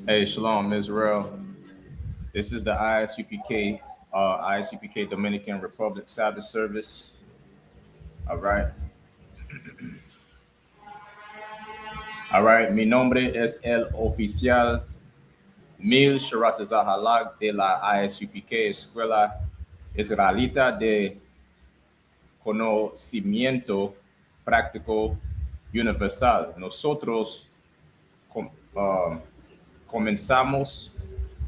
Hey, Shalom, Israel. This is the I.S.U.P Dominican Republic Sabbath service. All right. All right. Mi nombre es el oficial Mil Sharatazahalac de la I.S.U.P Escuela Israelita de Conocimiento Práctico Universal. Nosotros com- um, comenzamos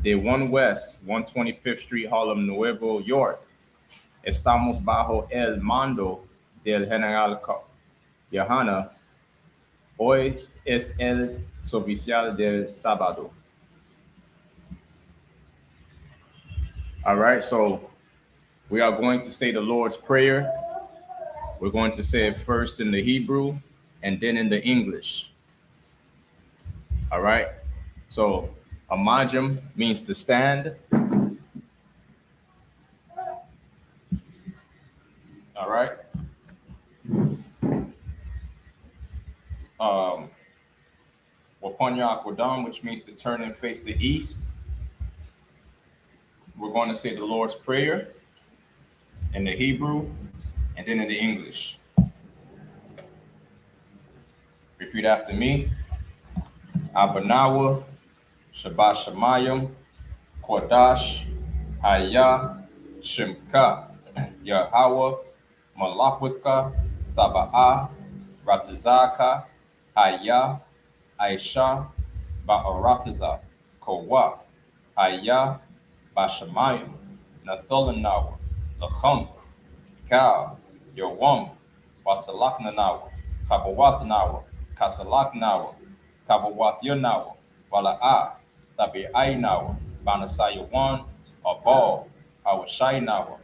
de One West, 125th Street, Harlem, Nuevo York. Estamos bajo el mando del general YAHANNA. Hoy es el oficial del sábado. All right, so we are going to say the Lord's Prayer. We're going to say it first in the Hebrew and then in the English. All right, so amajim means to stand. All right. Wapanya Akwadam, which means to turn and face the east. We're going to say the Lord's Prayer in the Hebrew and then in the English. Repeat after me. Abanawa, Shabbat Shemayim, Kodash, Hayah, Shemka, Yahweh, Malakwika, Thaba'ah, Ratazaka, Hayah, Aisha, Ba'arataza, Kowa, Hayah, Bashamayim, Natholanawa, Lacham, Kal, Yawam, Wasalaknanawa, Kabawathanawa, Kasalaknawa, Kabawathyonawa, Wala'a, Tabi'ainawa, Banasayawan, Abal, Awashainawa,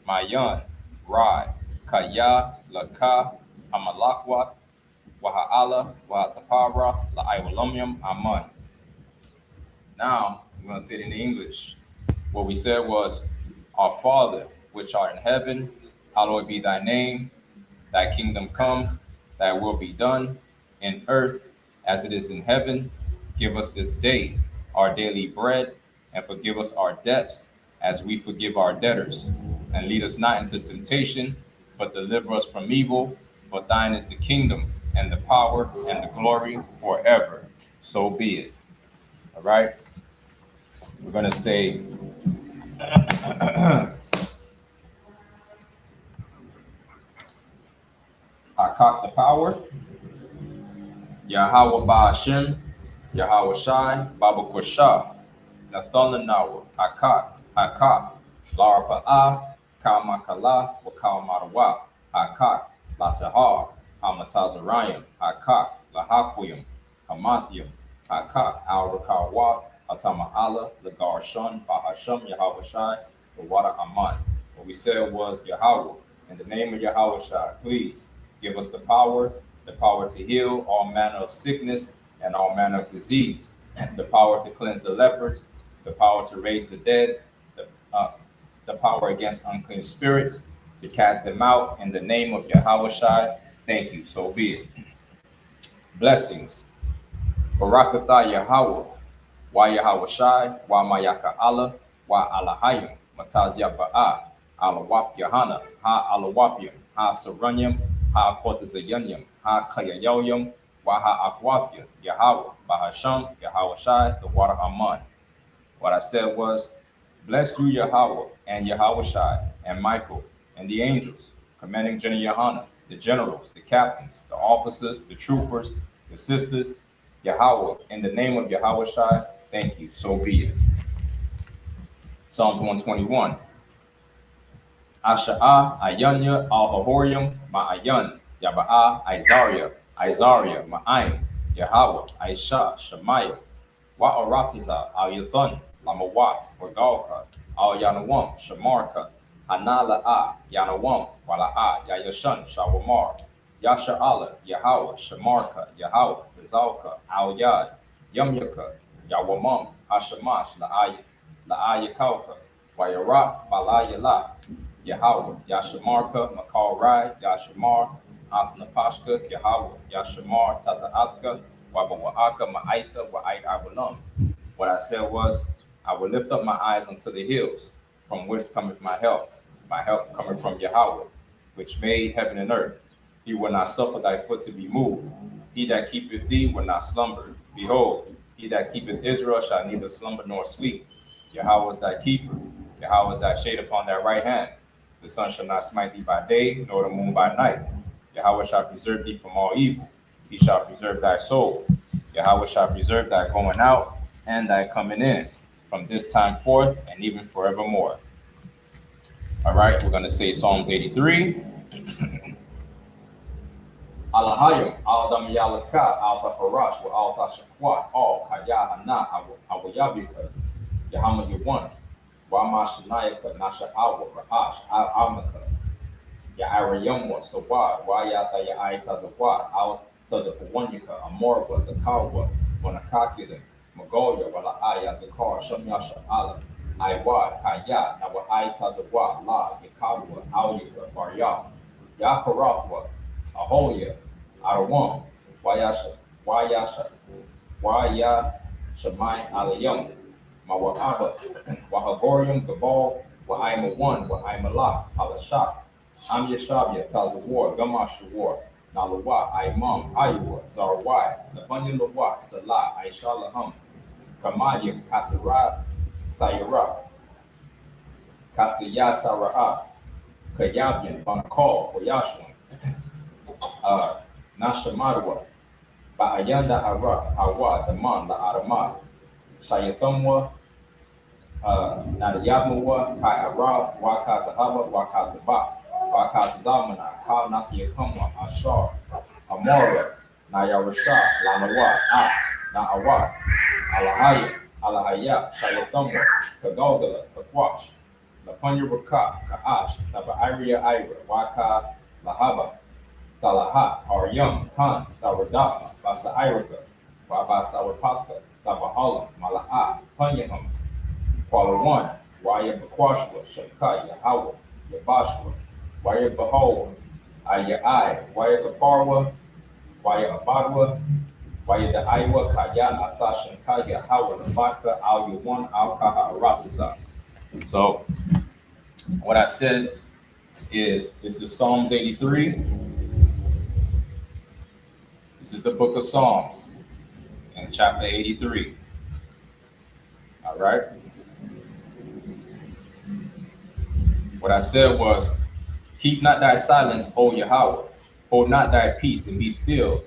Mayan, Rai, Kaya, Laka, Amalakwa, Waha'ala, Wahatapara, La'aiwalumium, Aman. Now, I'm going to say it in English. What we said was, Our Father, which art in heaven, hallowed be thy name. Thy kingdom come, thy will be done, in earth as it is in heaven. Give us this day our daily bread, and forgive us our debts, as we forgive our debtors. And lead us not into temptation, but deliver us from evil. For thine is the kingdom, and the power, and the glory forever. So be it. All right? We're going to say, Hakak the power, Yahweh Ba'ashem, Yahweh Shai, Baba Kwashah, Nathalanawa, Hakak, Lara Pa'ah, Kalmakala, Wakalmarawa, Hakak, Latahar, Hamatazarayim, Hakak, Lahakwim, Hamathium, Hakak, Al-Rakawath, Atama'ala, Lagar Shun, Bahasham, Yahweh Shai, Wawada Aman. What we said was, Yahweh, in the name of Yahweh Shai, please give us the power to heal all manner of sickness and all manner of disease, the power to cleanse the lepers, the power to raise the dead, the power against unclean spirits, to cast them out in the name of Yahweh Shai. Thank you. So be it. Blessings. Barakatha Yahweh. Wa Yahweh Shai. Wa Mayaka Allah. Wa Alahayim. Matazia Ba'a. Alawap Yahanna. Ha Alawapim. Ha Saranyam. Ha Portazayanyam. Ha Kayayoyam. Wa Ha Akwafia. Yahweh. Bahasham. Yahweh Shai. The water Aman. What I said was, bless you, Yahweh, and Yahweh Shai, and Michael, and the angels, commanding General YAHANNA, the generals, the captains, the officers, the troopers, the sisters, Yahweh, in the name of Yahweh Shai, thank you, so be it. Psalms 121. Asha'ah, Ayanya, Al-Hahorium, Ma'ayan, Yaba'ah, Izaria, Ma'aim, Yahweh, Aisha, Shemaiah, Wa'aratiza, Al-Yathun, Lamawat, Wagalka, Al-Yanawam, Shamarka, Hanala'a, Yanawam, Wala'a, Yayashan, Shawamar, Yasha'ala, Yahweh, Shamarka, Yahweh, Tizalka, Al-Yad, Yamyaka, Yawamam, Hashamash, La'ayakauka, Wayarak, Balayala, Yahweh, Yashamarka, Makal Rai, Yashamar, Athnapashka, Yahweh, Yashamar, Tazaatka, Wabawa'aka, Ma'aika, Wa'ait Awalam. What I said was, I will lift up my eyes unto the hills, from whence cometh my help. My help cometh from Yahweh, which made heaven and earth. He will not suffer thy foot to be moved. He that keepeth thee will not slumber. Behold, he that keepeth Israel shall neither slumber nor sleep. Yahweh is thy keeper. Yahweh is thy shade upon thy right hand. The sun shall not smite thee by day, nor the moon by night. Yahweh shall preserve thee from all evil. He shall preserve thy soul. Yahweh shall preserve thy going out and thy coming in, from this time forth and even forevermore. All right, we're going to say Psalms 83. Alahayim, Aldam Yalaka, Alta Parash, Alta Shakwat, all Kayahana, Awayabika, Yahama Yawan, Wamashanayaka, Nasha Awa, Rahash, Almaka, Yaarayamwa, Sawad, Wayata Yaitazawat, Al Tazapawanyaka, Amorwa, the Kawa, Wanakakida, Magoya, Wala Aya Zakar, Shamyasha Alam, Iwad, Kaya, Nawa Aitazawat, La, Yakawa, Auyaka, Barya, Yakarapwa, Ahoya, Arawam, Wayasha, Waya Shamai Alayam, Mawahaba, Wahagorium, Gabal, Waima one, Waima la, Alashak, Am Yashabia, Tazawar, Gamashawar, Nalawa, Imam, Iowa, Zarwai, Nabanya Lawa, Salah, Aishalaham, Kamayim, Kasara, Sayara, Kasaya Sara'a, Kayabian, Banakal, Wayashwan, Nashamarwa, Ba'ayanda Hawa, the Man, La Arama, Shayatamwa, Nadayamawa, Kai Ara, Wakazahaba, Wakazaba, Wakazamana, Ka Nasiyakamwa, Ashar, Amora, Nayarasha, Lanawa, Naawa, Alahaya, Alahaya, Shayatamwa, Kagogala, Kakwash, Lapanya Raka, Kaash, Nabairia Ira, Waka, Lahaba, Talaha, Aryam, Khan, Tawadama, Basa Irika, Babasa Rapaka, Tabahala, Mala'a, Panyaham, Kuala One, Waya Bakwashwa, Shaka, Yahweh, Yabashwa, Waya Bahawa, Ayai, Waya Kaparwa, Waya Abadwa, Waya the Iowa, Kaya, Athashan, Kaya, Howard, Abaka, Al Yawan, Al Kaha, Aratasa. So, what I said is, this is Psalms 83. This is the book of Psalms in chapter 83. All right. What I said was, keep not thy silence, O Yahweh. Hold not thy peace and be still.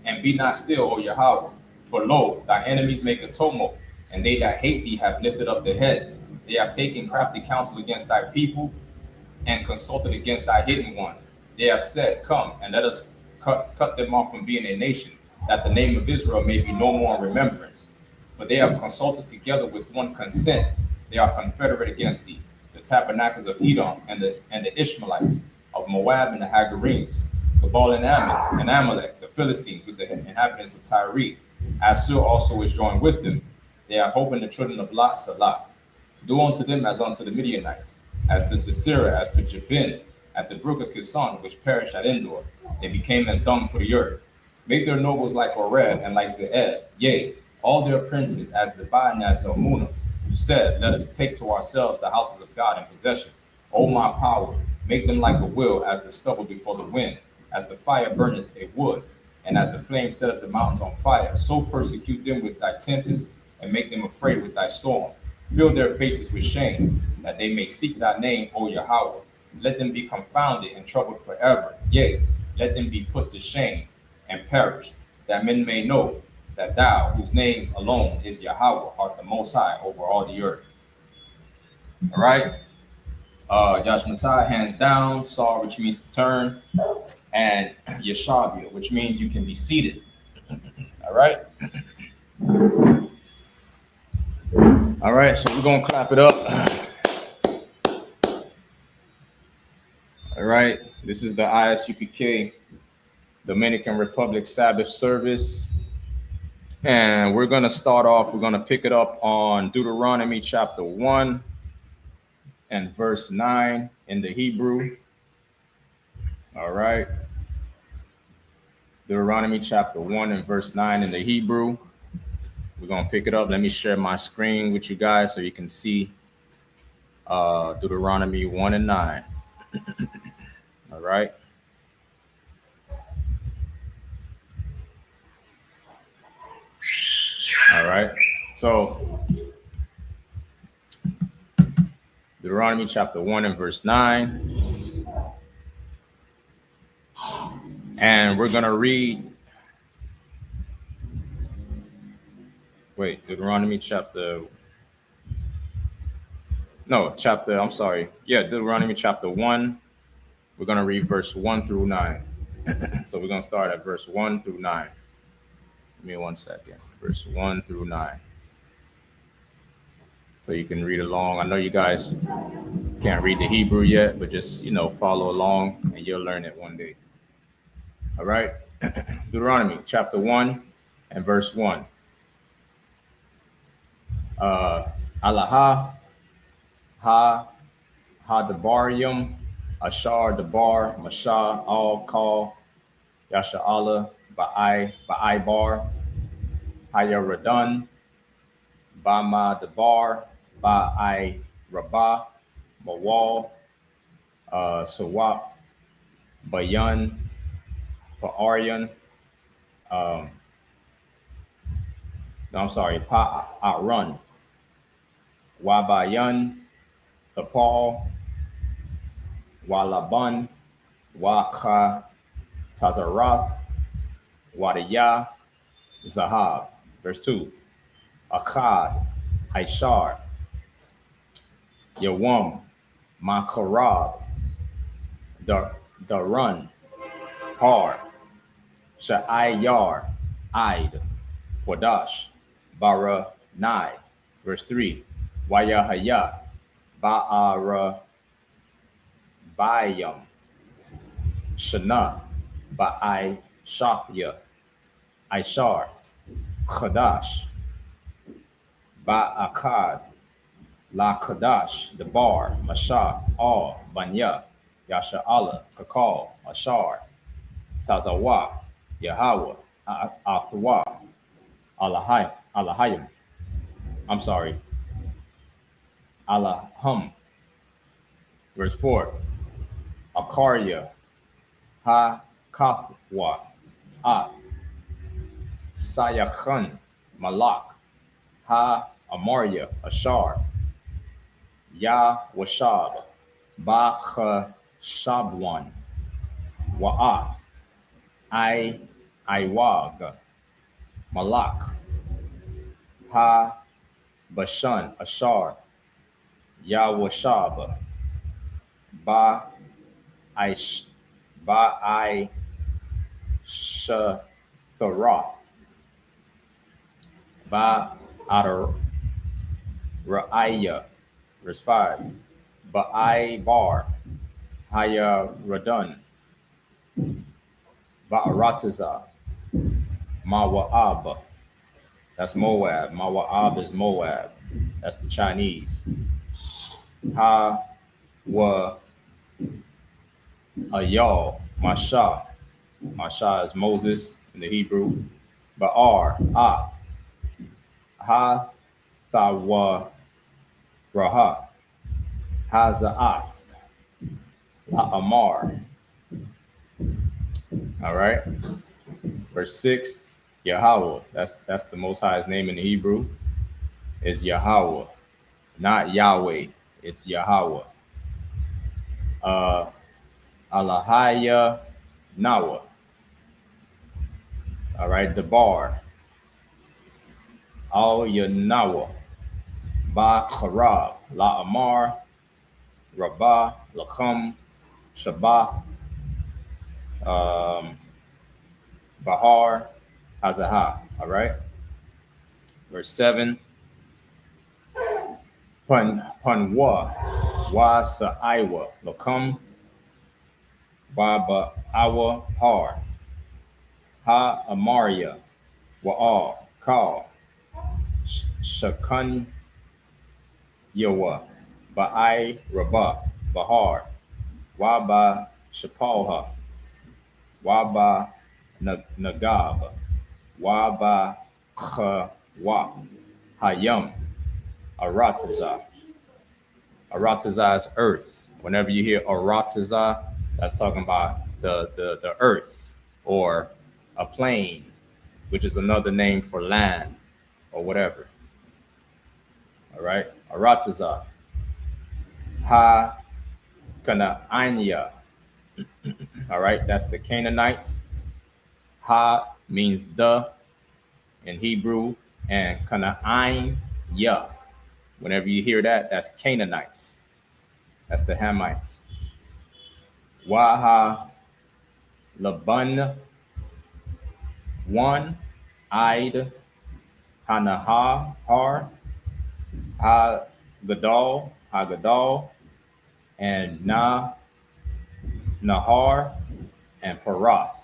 And be not still, O Yahweh. For lo, thy enemies make a tumult, and they that hate thee have lifted up their head. They have taken crafty counsel against thy people and consulted against thy hidden ones. They have said, come and let us cut them off from being a nation, that the name of Israel may be no more in remembrance. For they have consulted together with one consent. They are confederate against thee, the tabernacles of Edom and the Ishmaelites of Moab and the Hagarenes, the Baal and Ammon and Amalek, the Philistines with the inhabitants of Tyre. I.S.U.P also is joined with them. They are hoping the children of Lot, Salah. Do unto them as unto the Midianites, as to Sisera, as to Jabin, at the brook of Kison, which perished at Endor. They became as dung for the earth. Make their nobles like Oreb and like Zeeb, yea, all their princes as Zebah and as Zalmunna, who said, let us take to ourselves the houses of God in possession. O my power, make them like a wheel, as the stubble before the wind, as the fire burneth a wood, and as the flame setteth the mountains on fire. So persecute them with thy tempest, and make them afraid with thy storm. Fill their faces with shame, that they may seek thy name, O Yahweh. Let them be confounded and troubled forever. Yea, let them be put to shame and perish, that men may know that thou, whose name alone is Yahweh, art the Most High over all the earth. All right. Yashmatai, hands down, Saw, which means to turn, and Yeshabia, which means you can be seated. All right. All right, so we're gonna clap it up. All right, this is the I.S.U.P Dominican Republic Sabbath service. And we're gonna start off, we're gonna pick it up on Deuteronomy chapter 1 and verse 9 in the Hebrew. All right. Deuteronomy chapter 1 and verse 9 in the Hebrew. We're going to pick it up. Let me share my screen with you guys so you can see Deuteronomy 1 and 9. All right. All right. So Deuteronomy chapter 1 and verse 9. And we're going to read. Deuteronomy chapter. Deuteronomy chapter 1. We're going to read verse 1 through 9. So we're going to start at verse 1 through 9. Give me 1 second. Verse 1 through 9. So you can read along. I know you guys can't read the Hebrew yet, but just, follow along and you'll learn it one day. All right. Deuteronomy chapter 1 and verse 1. Alaha, Dabarium, Ashar, Dabar, Mashah, Al, Kal, Yasha'Allah, Ba'ai Bar, Hayaradan, Bama Dabar, Ba'ai Rabah, Mawal, Sawap, Bayan, Pa'aryan, Pa'arun, Wabayan, Thapal, Walaban, Waka, Tazarath, Wadiyah, Zahab. Verse 2. Akkad, Ishar, Yawam, Makarab, Darun, Har, Sha'ayar, Aid, Wadash, Bara, Nai. Verse 3. Wayahaya, Ba'ara, Bayam, Shana, Ba'ai Shafya, Ishar, Khadash, Ba'akad, La Kadash, Debar, Mashah, Al, Banya, Yasha'Allah, Kakal, Ashar, Tazawa, Yahweh, Athwa, Allahayim. Allahum. Verse 4. Akarya, Ha Kathwa, Ath, Sayakhan, Malak, Ha Amarya, Ashar, Ya Washab, Ba Shabwan, Wa'ath, Iwag, Malak, Ha Bashan, Ashar, Ya Washab, Ba Shtharath, Ba Ra'aya. Verse 5. Ba'ai Bar, Haya Radun, Ba'arataza, Mawa'ab. That's Moab. Mawa'ab is Moab. That's the Chinese. Ha wa Ayal, Mashah. Mashah is Moses in the Hebrew. Ba'ar, Ath. Ha Thawa Raha. Haza'ath. La'amar. All right. Verse 6. Yahweh. That's the Most High's name in the Hebrew. Is Yahweh. Not Yahweh. It's Yahweh. Alahaya Nawa. All right. Debar. Al Yanawa. Ba Kharab. La'amar. Rabah. Lachum. Shabath. Bahar. Hazaha. All right. Verse 7. Panwa. Wa Sa'iwa. Lachum. Baba Awa Har. Ha Amaria. Wa'al. Kal. Shakan Yawa. Ba'ai Rabah. Bahar. Waba Shapalha. Waba Nagab. Waba Wa. Hayam. Arataza. Arataza is earth. Whenever you hear Arataza, that's talking about the earth or a plain, which is another name for land or whatever. All right. Arataza. Ha Kana'anya. All right. That's the Canaanites. Ha means the in Hebrew, and Kana'ain Ya. Whenever you hear that, that's Canaanites. That's the Hamites. Waha Laban one Id Hanaha Har Ha Gadol, and Nahar, and Parath.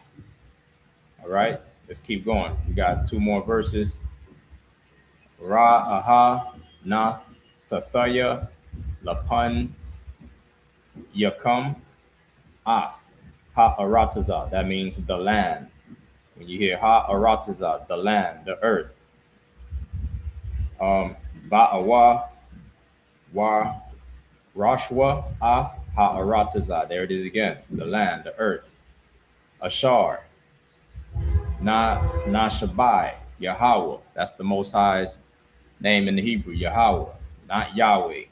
All right, let's keep going. We got two more verses. Ra'aha Nath Tathaya Lapan Yakum Ath Ha-Arataza. That means the land. When you hear Ha-Arataza, the land, the earth. Ba'awa Wa Rashwa Ath Ha-Arataza. There it is again. The land, the earth. Ashar Shabai, Yahweh. That's the Most High's name in the Hebrew, Yahweh, not Yahweh.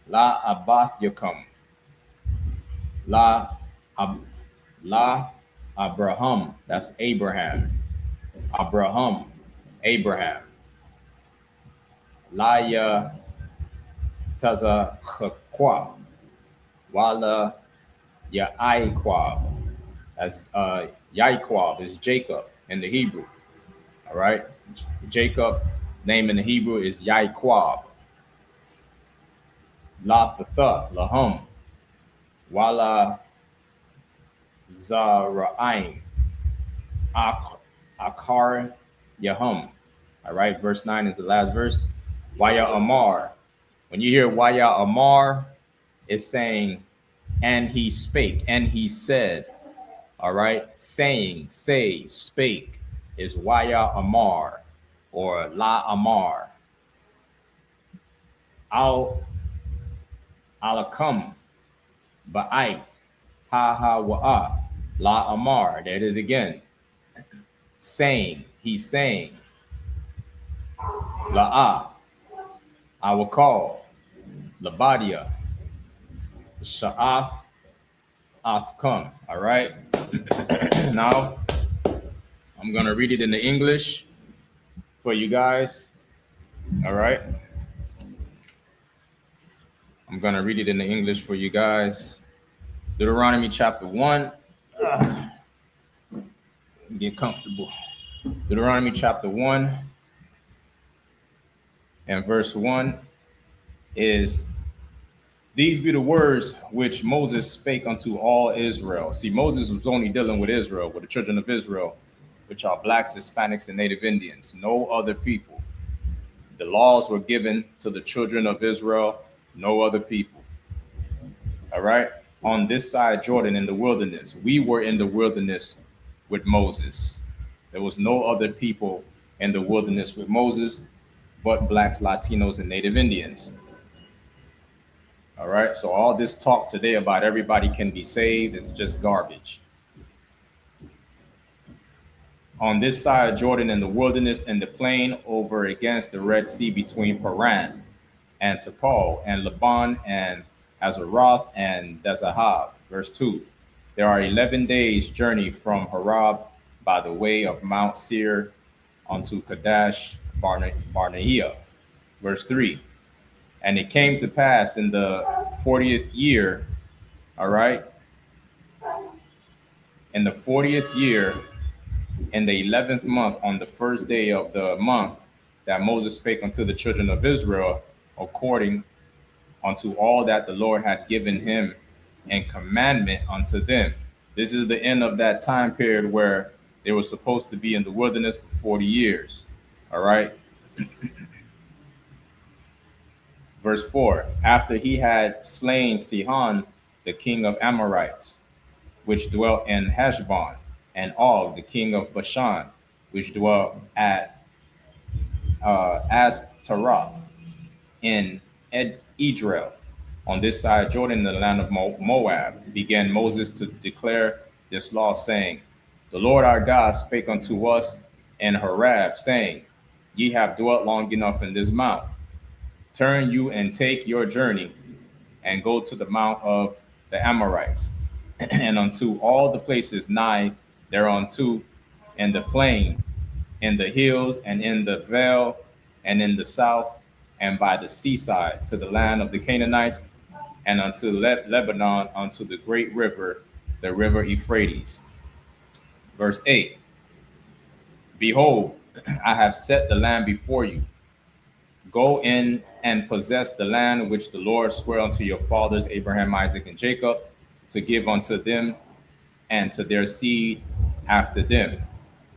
La Abath Yakum. La Abraham. That's Abraham. Abraham. La Ya Tazahakwa. Wala Ya'iqab. That's Ya'iqab is Jacob in the Hebrew. All right. Jacob name in the Hebrew is Ya'iqab. La Thatha Lahum. Wala Zara'aim. Akar Yahum. All right, verse 9 is the last verse. Waya Amar. When you hear Waya Amar, it's saying, and he spake, and he said. All right, saying, say, spake is Waya Amar or La Amar. Alakam Ba'if Ha Wa'a La Amar. There it is again. Saying, he's saying. La'a, I will call. Labadia, Sha'ath, Athkam. All right. Now, I'm going to read it in the English for you guys. All right. I'm going to read it in the English for you guys. Deuteronomy chapter 1. Get comfortable. Deuteronomy chapter 1 and verse 1 is, these be the words which Moses spake unto all Israel. See, Moses was only dealing with Israel, with the children of Israel, which are blacks, Hispanics, and Native Indians, no other people. The laws were given to the children of Israel, no other people. All right. On this side Jordan in the wilderness, we were in the wilderness with Moses. There was no other people in the wilderness with Moses but blacks, Latinos, and Native Indians. All right. So all this talk today about everybody can be saved is just garbage. On this side of Jordan in the wilderness and the plain over against the Red Sea between Paran and Tapal and Laban and Azaroth and Dezahab. Verse 2. There are 11 days journey from Harab by the way of Mount Seir unto Kadesh Barnea. Verse 3. And it came to pass in the 40th year, all right, in the 40th year, in the 11th month, on the first day of the month, that Moses spake unto the children of Israel, according unto all that the Lord had given him and commandment unto them. This is the end of that time period where they were supposed to be in the wilderness for 40 years. All right. Verse 4, after he had slain Sihon, the king of Amorites, which dwelt in Heshbon, and Og, the king of Bashan, which dwelt at as Taroth in Edrel, on this side Jordan, in the land of Moab, began Moses to declare this law, saying, the Lord our God spake unto us in Horeb, saying, ye have dwelt long enough in this mount. Turn you and take your journey, and go to the mount of the Amorites, and unto all the places nigh thereunto, in the plain, in the hills, and in the vale, and in the south, and by the seaside, to the land of the Canaanites, and unto Lebanon, unto the great river, the river Euphrates. Verse 8, behold, I have set the land before you. Go in and possess the land which the Lord sware unto your fathers, Abraham, Isaac, and Jacob, to give unto them and to their seed after them.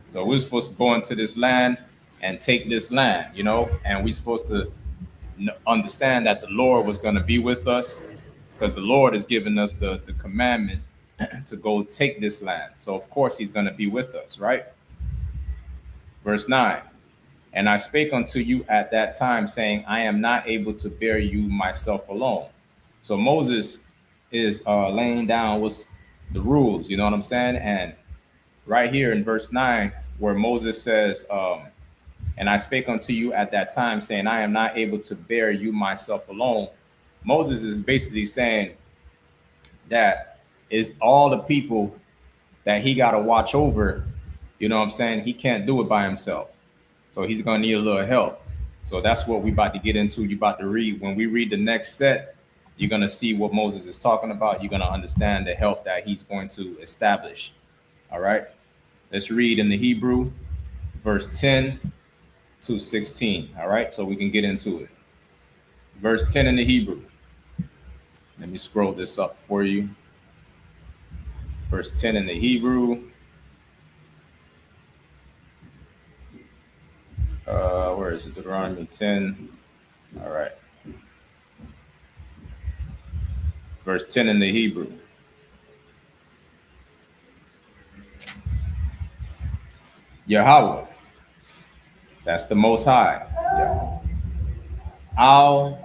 So we're supposed to go into this land and take this land, and we're supposed to understand that the Lord was going to be with us, because the Lord has given us the commandment to go take this land. So of course he's going to be with us, right? Verse 9, and I spake unto you at that time, saying, I am not able to bear you myself alone. So Moses is laying down what's the rules, you know what I'm saying? And right here in verse 9, where Moses says, and I spake unto you at that time, saying, I am not able to bear you myself alone. Moses is basically saying that it's all the people that he got to watch over, you know what I'm saying? He can't do it by himself. So he's going to need a little help. So that's what we about to get into. You about to read. When we read the next set, you're going to see what Moses is talking about. You're going to understand the help that he's going to establish. All right. Let's read in the Hebrew, verse 10 to 16. All right. So we can get into it. Verse 10 in the Hebrew. Let me scroll this up for you. Verse 10 in the Hebrew. Where is it? Deuteronomy 10. All right. Verse 10 in the Hebrew. Yahweh. That's the Most High. Yeah. Al-Hayakam.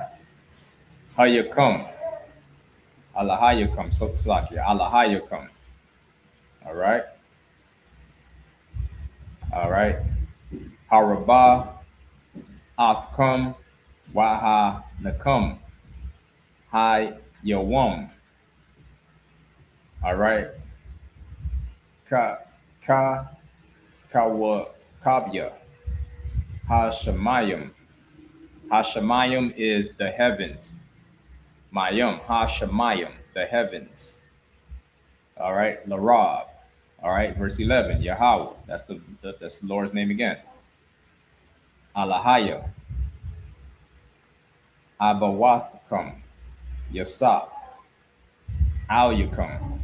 Allah-Hayakam. So Slakia. Allah-Hayakam. All right. All right. Harabah. Athkam. YAHANNA. Hay-Yawam. All right. Kawakabya. Hashemayim. Hashemayim is the heavens. Mayim. Hashemayim, the heavens. All right. Larab. All right. Verse 11. Yahweh. That's the Lord's name again. Alahaya. Abawathkam. Yasap. Al-Yakam.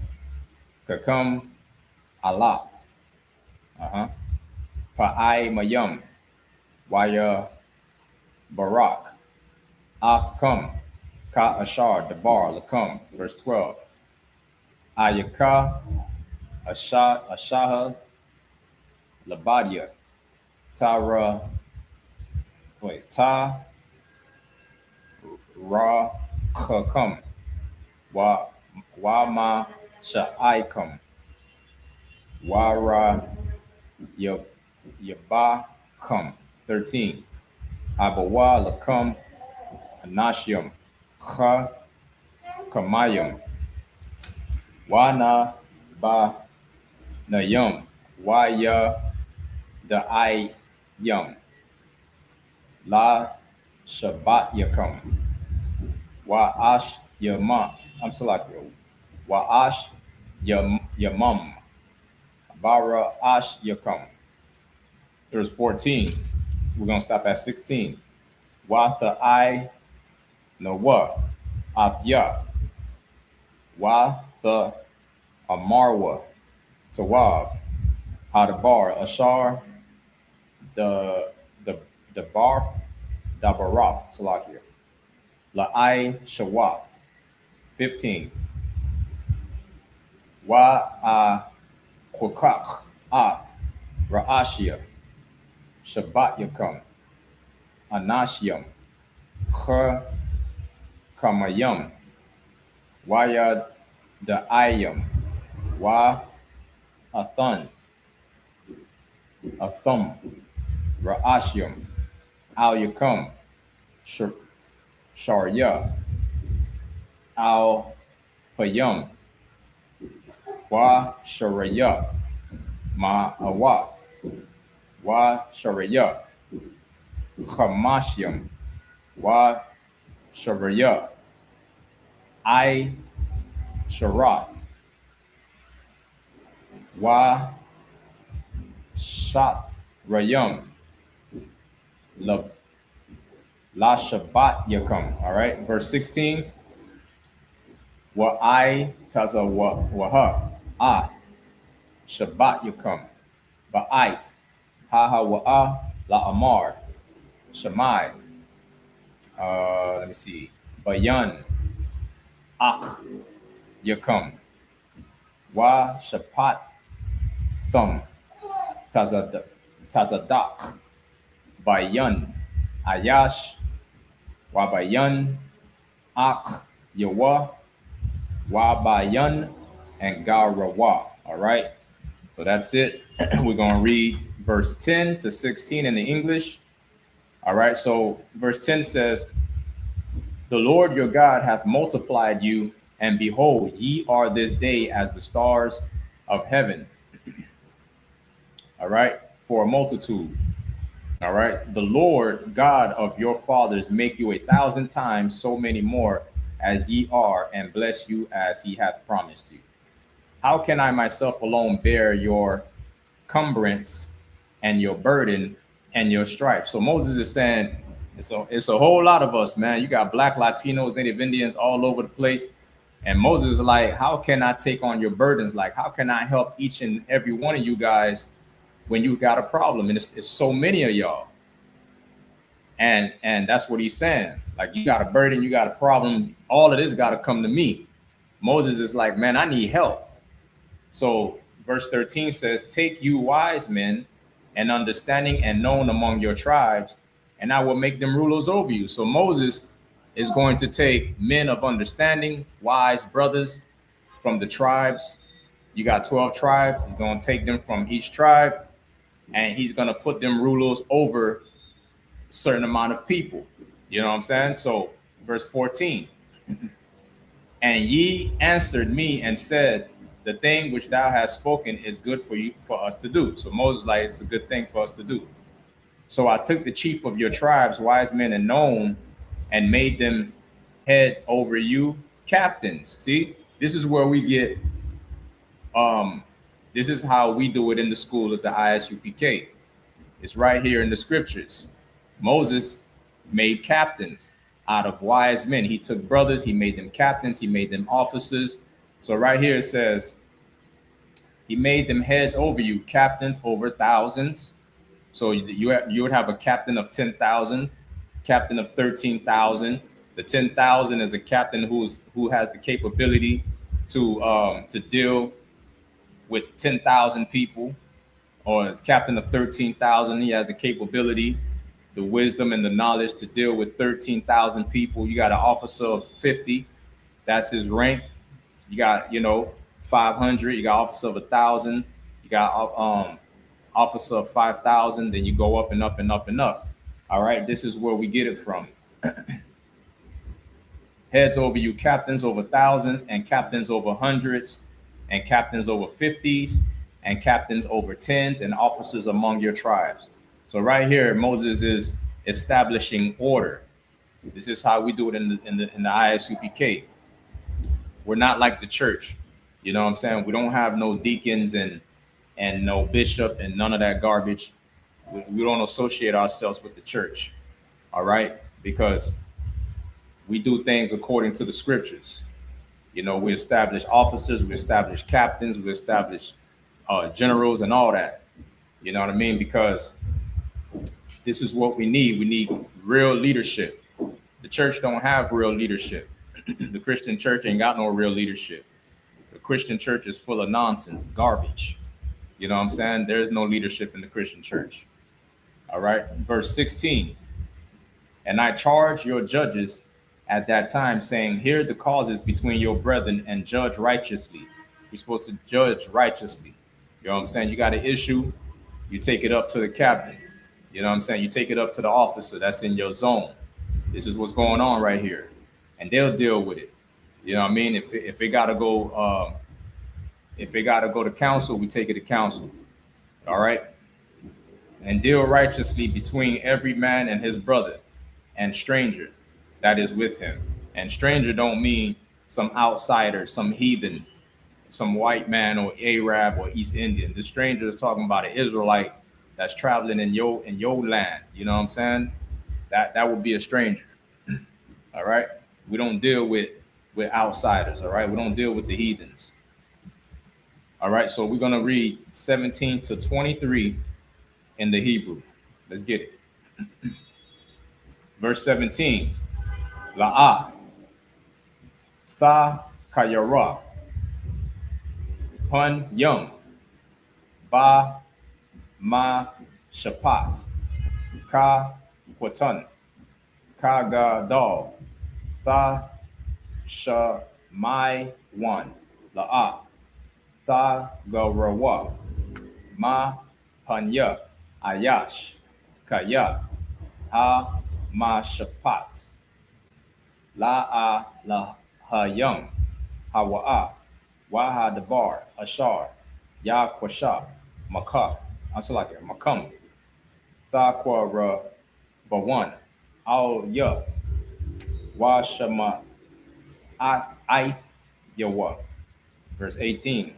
Kakam. Allah. Pa'ai Mayam. Waya Barak. Afkam. Ka Ashar. Dabar. Lakam. Verse 12. Ayaka. Ashaha. Labadia. Tara. Ta. Ra. Chakam. Wama Sha'aikum. Wara Yabakam. 13. Abawa Lakam Anashium. Cha Kamayum. Wana Ba Nayum. Waya the Yum. La Shabbat Yakam. Wa-ash Yamam. I'm Salakio. Wa-ash Yamam. Bara Ash Yakam. There's 14. We're going to stop at 16. Watha I Nawa. Afya. Watha Amarwa. Tawab. Hadabar. Ashar. The Barth. Dabarath. Salakia. La'ai Shawath. 15. Wa Kwakak Ath Ra'ashia Shabbat Yakam Anashium, Ch Kamayum, Wayad the Ayum, Wa Athun, Athum, Ra'ashium, Al Yakum, Sharya, Al Payum, Wa Sharaya, Ma Awath, Wa Sharaya, Hamashium, Wa Sharaya, I Sharath, Wa Shat Rayum, La Shabat Yakum. All right, verse 16. Wa I Taza Waha Ath Shabat Yakum. Ba'aith Haha Wa'a La Amar Shamai. Let me see. Bayan Ak Yakum. Wa Shapat Thum Tazadak Bayan Ayash Wabayan Ak Yawa Wabayan and Garawa. All right, so that's it. We're going to read verse 10 to 16 in the English. All right, so verse 10 says, the Lord your God hath multiplied you, and behold, ye are this day as the stars of heaven. All right, for a multitude. All right, the Lord God of your fathers make you 1,000 times so many more as ye are, and bless you as he hath promised you. How can I myself alone bear your cumbrance and your burden and your strife? So Moses is saying, it's a whole lot of us, man. You got Black, Latinos, Native Indians all over the place. And Moses is like, how can I take on your burdens? Like, how can I help each and every one of you guys when you got a problem? And it's so many of y'all. And that's what he's saying. Like, you got a burden, you got a problem. All of this got to come to me. Moses is like, man, I need help. So verse 13 says, take you wise men and understanding and known among your tribes, and I will make them rulers over you. So Moses is going to take men of understanding, wise brothers from the tribes. You got 12 tribes. He's going to take them from each tribe, and he's going to put them rulers over a certain amount of people. You know what I'm saying? So verse 14, and ye answered me and said, the thing which thou hast spoken is good for us to do. So Moses like, it's a good thing for us to do. So I took the chief of your tribes, wise men and known, and made them heads over you, captains. See, this is where we get, this is how we do it in the school of the I.S.U.P. It's right here in the scriptures. Moses made captains out of wise men. He took brothers, he made them captains, he made them officers. So right here it says, he made them heads over you, captains over thousands. So you would have a captain of 10,000, captain of 13,000. The 10,000 is a captain who has the capability to deal with 10,000 people, or a captain of 13,000. He has the capability, the wisdom, and the knowledge to deal with 13,000 people. You got an officer of 50, that's his rank. You got 500. You got officer of 1,000. You got officer of 5,000. Then you go up and up and up and up. All right, this is where we get it from. Heads over you, captains over thousands, and captains over hundreds, and captains over 50s, and captains over tens, and officers among your tribes. So right here, Moses is establishing order. This is how we do it in the I.S.U.P. We're not like the church. You know what I'm saying? We don't have no deacons and no bishop and none of that garbage. We don't associate ourselves with the church. All right? Because we do things according to the scriptures. We establish officers, we establish captains, we establish generals and all that. You know what I mean? Because this is what we need. We need real leadership. The church don't have real leadership. The Christian church ain't got no real leadership. The Christian church is full of nonsense, garbage. You know what I'm saying? There's no leadership in the Christian church. All right. Verse 16. And I charge your judges at that time, saying, hear the causes between your brethren and judge righteously. You're supposed to judge righteously. You know what I'm saying? You got an issue, you take it up to the captain. You know what I'm saying? You take it up to the officer that's in your zone. This is what's going on right here. And they'll deal with it. You know what I mean? If it gotta go to council, we take it to council. All right? And deal righteously between every man and his brother and stranger that is with him. And stranger don't mean some outsider, some heathen, some white man or Arab or East Indian. The stranger is talking about an Israelite that's traveling in your land. You know what I'm saying? That would be a stranger. All right. We don't deal with outsiders. All right. We don't deal with the heathens. All right. So we're gonna read 17 to 23 in the Hebrew. Let's get it. Verse 17. La'ah. Tha kayara. Pun yum. Ba ma shapat. Ka kwatan. Ka ga dal. Tha sha mai one. La'ah. Tha ga rawa. Ma panya. Ayash. Kaya. Ha ma shapat. La'a la hayum. Hawa'a. Waha dabar. Ashar. Ya kwasha. Makah. I'm still like it. Makam. Tha ra bawan. Al ya. Wa shama. Aith yawa. Verse 18.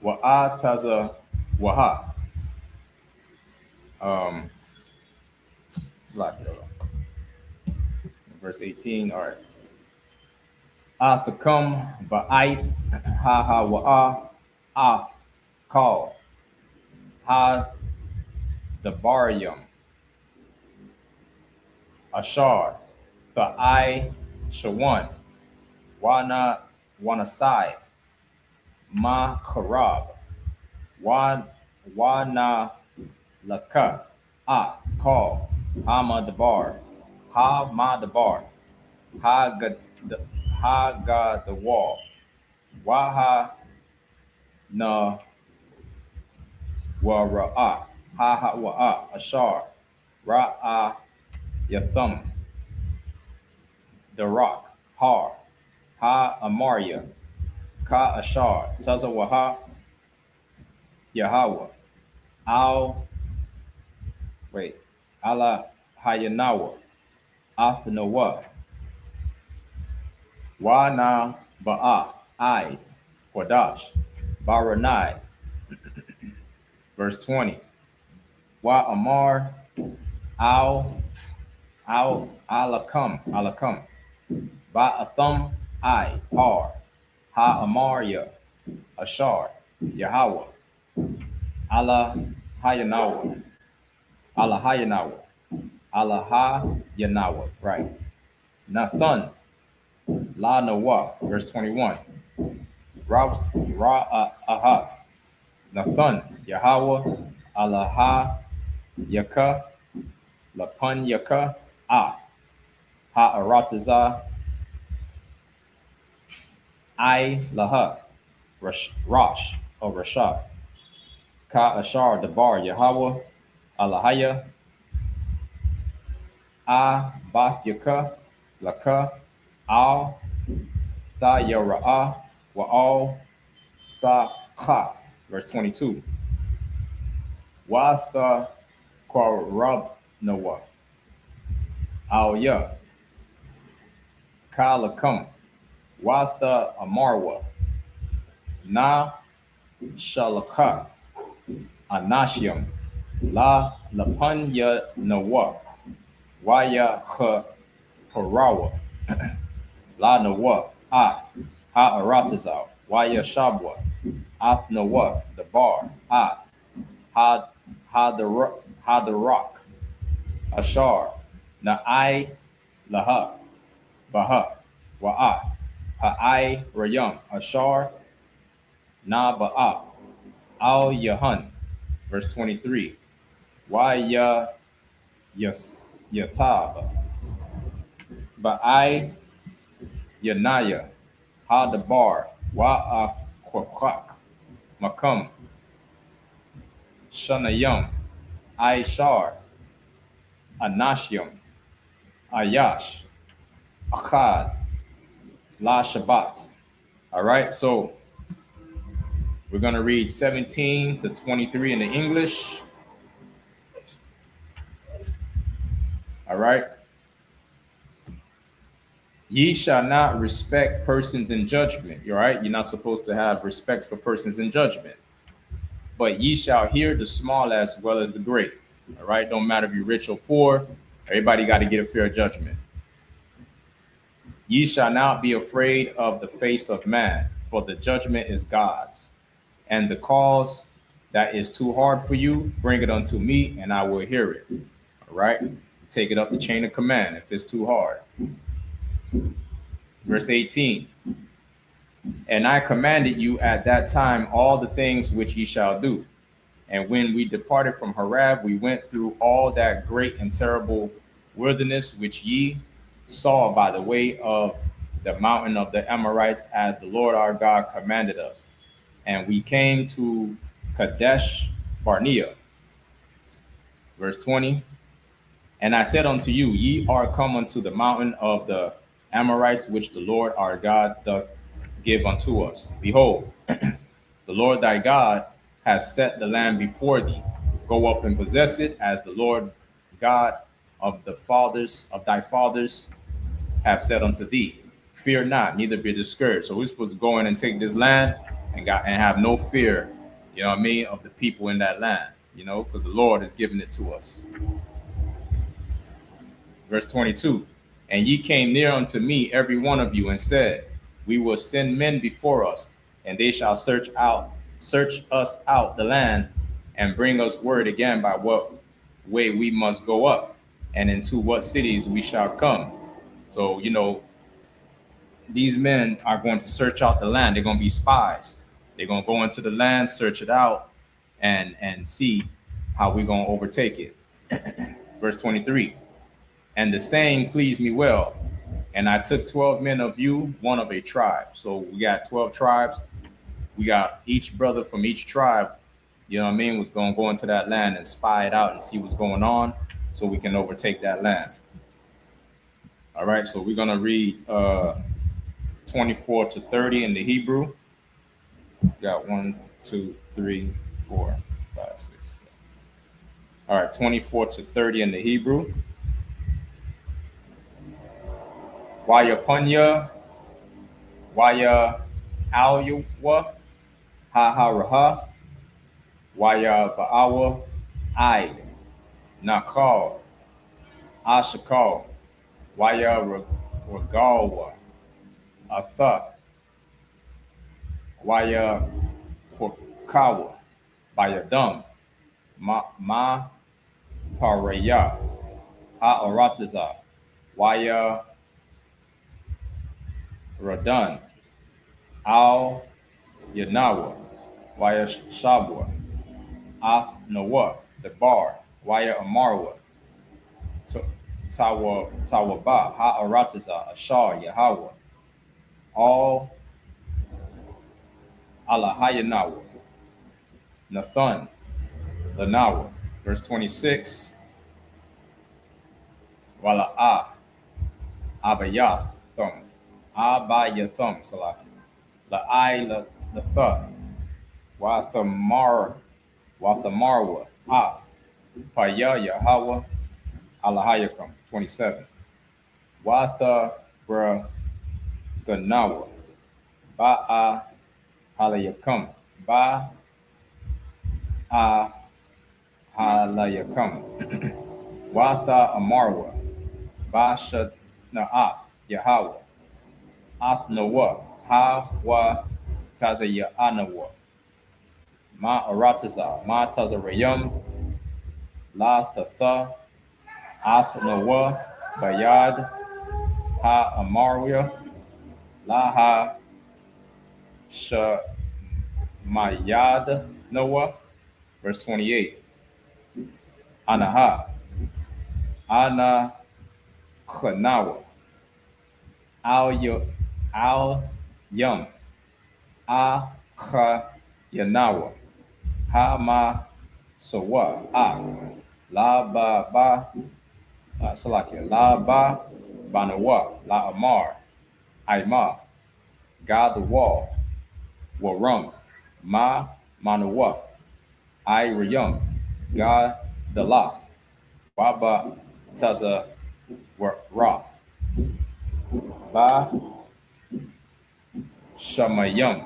Wa'a taza waha. Verse 18. All right. Athakam ba'aith ha ha wa'a ath call ha dabaryum ashar tha'ai shawan wana wanasai ma karab wana laka call ha ma dabar ha ga the wall waha na wa ra'a ha ha wa'a ashar ra'a yathum the rock har ha amaria ka ashar taza waha Yahweh ala hayanawa athnawa wa na ba'a I Quadash Baranai. Verse 20. Wa amar al alakam ba'athum I har ha amaria ashar Yahweh ala hayanawa right. Nathan La Nawa, verse 21. Aha. Nathan, Yahweh, Allah Yaka, Lapan Yaka, Ath, Ha'arataza, I Laha, Rosh, or Rashad, Ka Ashar Dabar, Yahweh, Allahaya, Bath Yaka, Laka, Al Tha Yara'ah wa all Tha Chath. Verse 22. Wa Tha Kwarab Nawa. Al Ya. Ka Lakam. Wa Tha Amarwa. Na Shalaka. Anashiam. La Lapan Ya Nawa. Waya Kha Parawa. La Nawa, Ath, Ha Aratazal, Waya Shabwa, Ath Nawa, the bar, Ath, Ha the rock, Ashar, Na'ai Laha, Baha, Wa'ath, Ha'ai Rayam, Ashar, Na Ba'a, Al Yahan, verse 23, Waya Yatab, Ba'ai Yanaya, Hadabar, Kwak, Makam, Shanayam, Aishar, Anashiam, Ayash, Achad, La Shabbat. All right, so we're going to read 17 to 23 in the English. All right. Ye shall not respect persons in judgment. All right. You're not supposed to have respect for persons in judgment. But ye shall hear the small as well as the great. All right. Don't matter if you're rich or poor. Everybody got to get a fair judgment. Ye shall not be afraid of the face of man, for the judgment is God's. And the cause that is too hard for you, bring it unto me, and I will hear it. All right. Take it up the chain of command if it's too hard. Verse 18. And I commanded you at that time all the things which ye shall do. And when we departed from Horeb, we went through all that great and terrible wilderness which ye saw by the way of the mountain of the Amorites, as the Lord our God commanded us. And we came to Kadesh Barnea. Verse 20. And I said unto you, ye are come unto the mountain of the Amorites, which the Lord our God doth give unto us. Behold, the Lord thy God has set the land before thee. Go up and possess it, as the Lord God of thy fathers have said unto thee. Fear not, neither be discouraged. So we're supposed to go in and take this land and have no fear, you know what I mean, of the people in that land, you know, because the Lord has given it to us. Verse 22. And ye came near unto me, every one of you, and said, we will send men before us, and they shall search us out the land, and bring us word again by what way we must go up, and into what cities we shall come. So, you know, these men are going to search out the land. They're going to be spies. They're going to go into the land, search it out, and see how we're going to overtake it. Verse 23. And the saying pleased me well. And I took 12 men of you, one of a tribe. So we got 12 tribes. We got each brother from each tribe, you know what I mean, was going to go into that land and spy it out and see what's going on so we can overtake that land. All right, so we're going to read 24 to 30 in the Hebrew. We got 1, 2, 3, 4, 5, 6, 7. All right, 24 to 30 in the Hebrew. Wayapunya, Waya Alyuwa, Ha-ha-raha, Waya Ba'awa, Ide, Nakal, Ashakal, Waya Regalwa, Atha, Waya Kwakawa, Bayadum, Ma Paraya, Ha-arataza, Waya Radan, Al Yanawa, Waya Shabwa, Ath Noah, the Bar, Waya Amarwa, Tawaba, Ha-arataza, Ashar, Yahweh, all Alahayanawa, Nathan, Lanawa. Verse 26, Wala'ah, Abayathum, Abayathum, Salaki, La'ai Latha, Wathamarwa, Ath, Paya Yahweh, Alahayakam. 27, Watha Bra Ganawa, Ba'a Halayakam, Ba'a Halayakam, Watha Amarwa, Basha Na'ath, Yahweh, Ath Noah, Ha Wa Tazayanawa, Ma Arataza, Ma Tazarayam, La Thatha, Ath Noah, Bayad, Ha Amarwa, La Ha Shamayad Noah. Verse 28, Anaha, Ana Khanawa, Al Yum, A Kha Yanawa, Ha Ma Sawa, Af, La Ba Ba, Salakia, La Ba Banawa, La Amar, Aima, God the Wall, Warum, Ma Manawa, I Rayum, God the Loth, Waba Taza Roth, Ba Shamayum,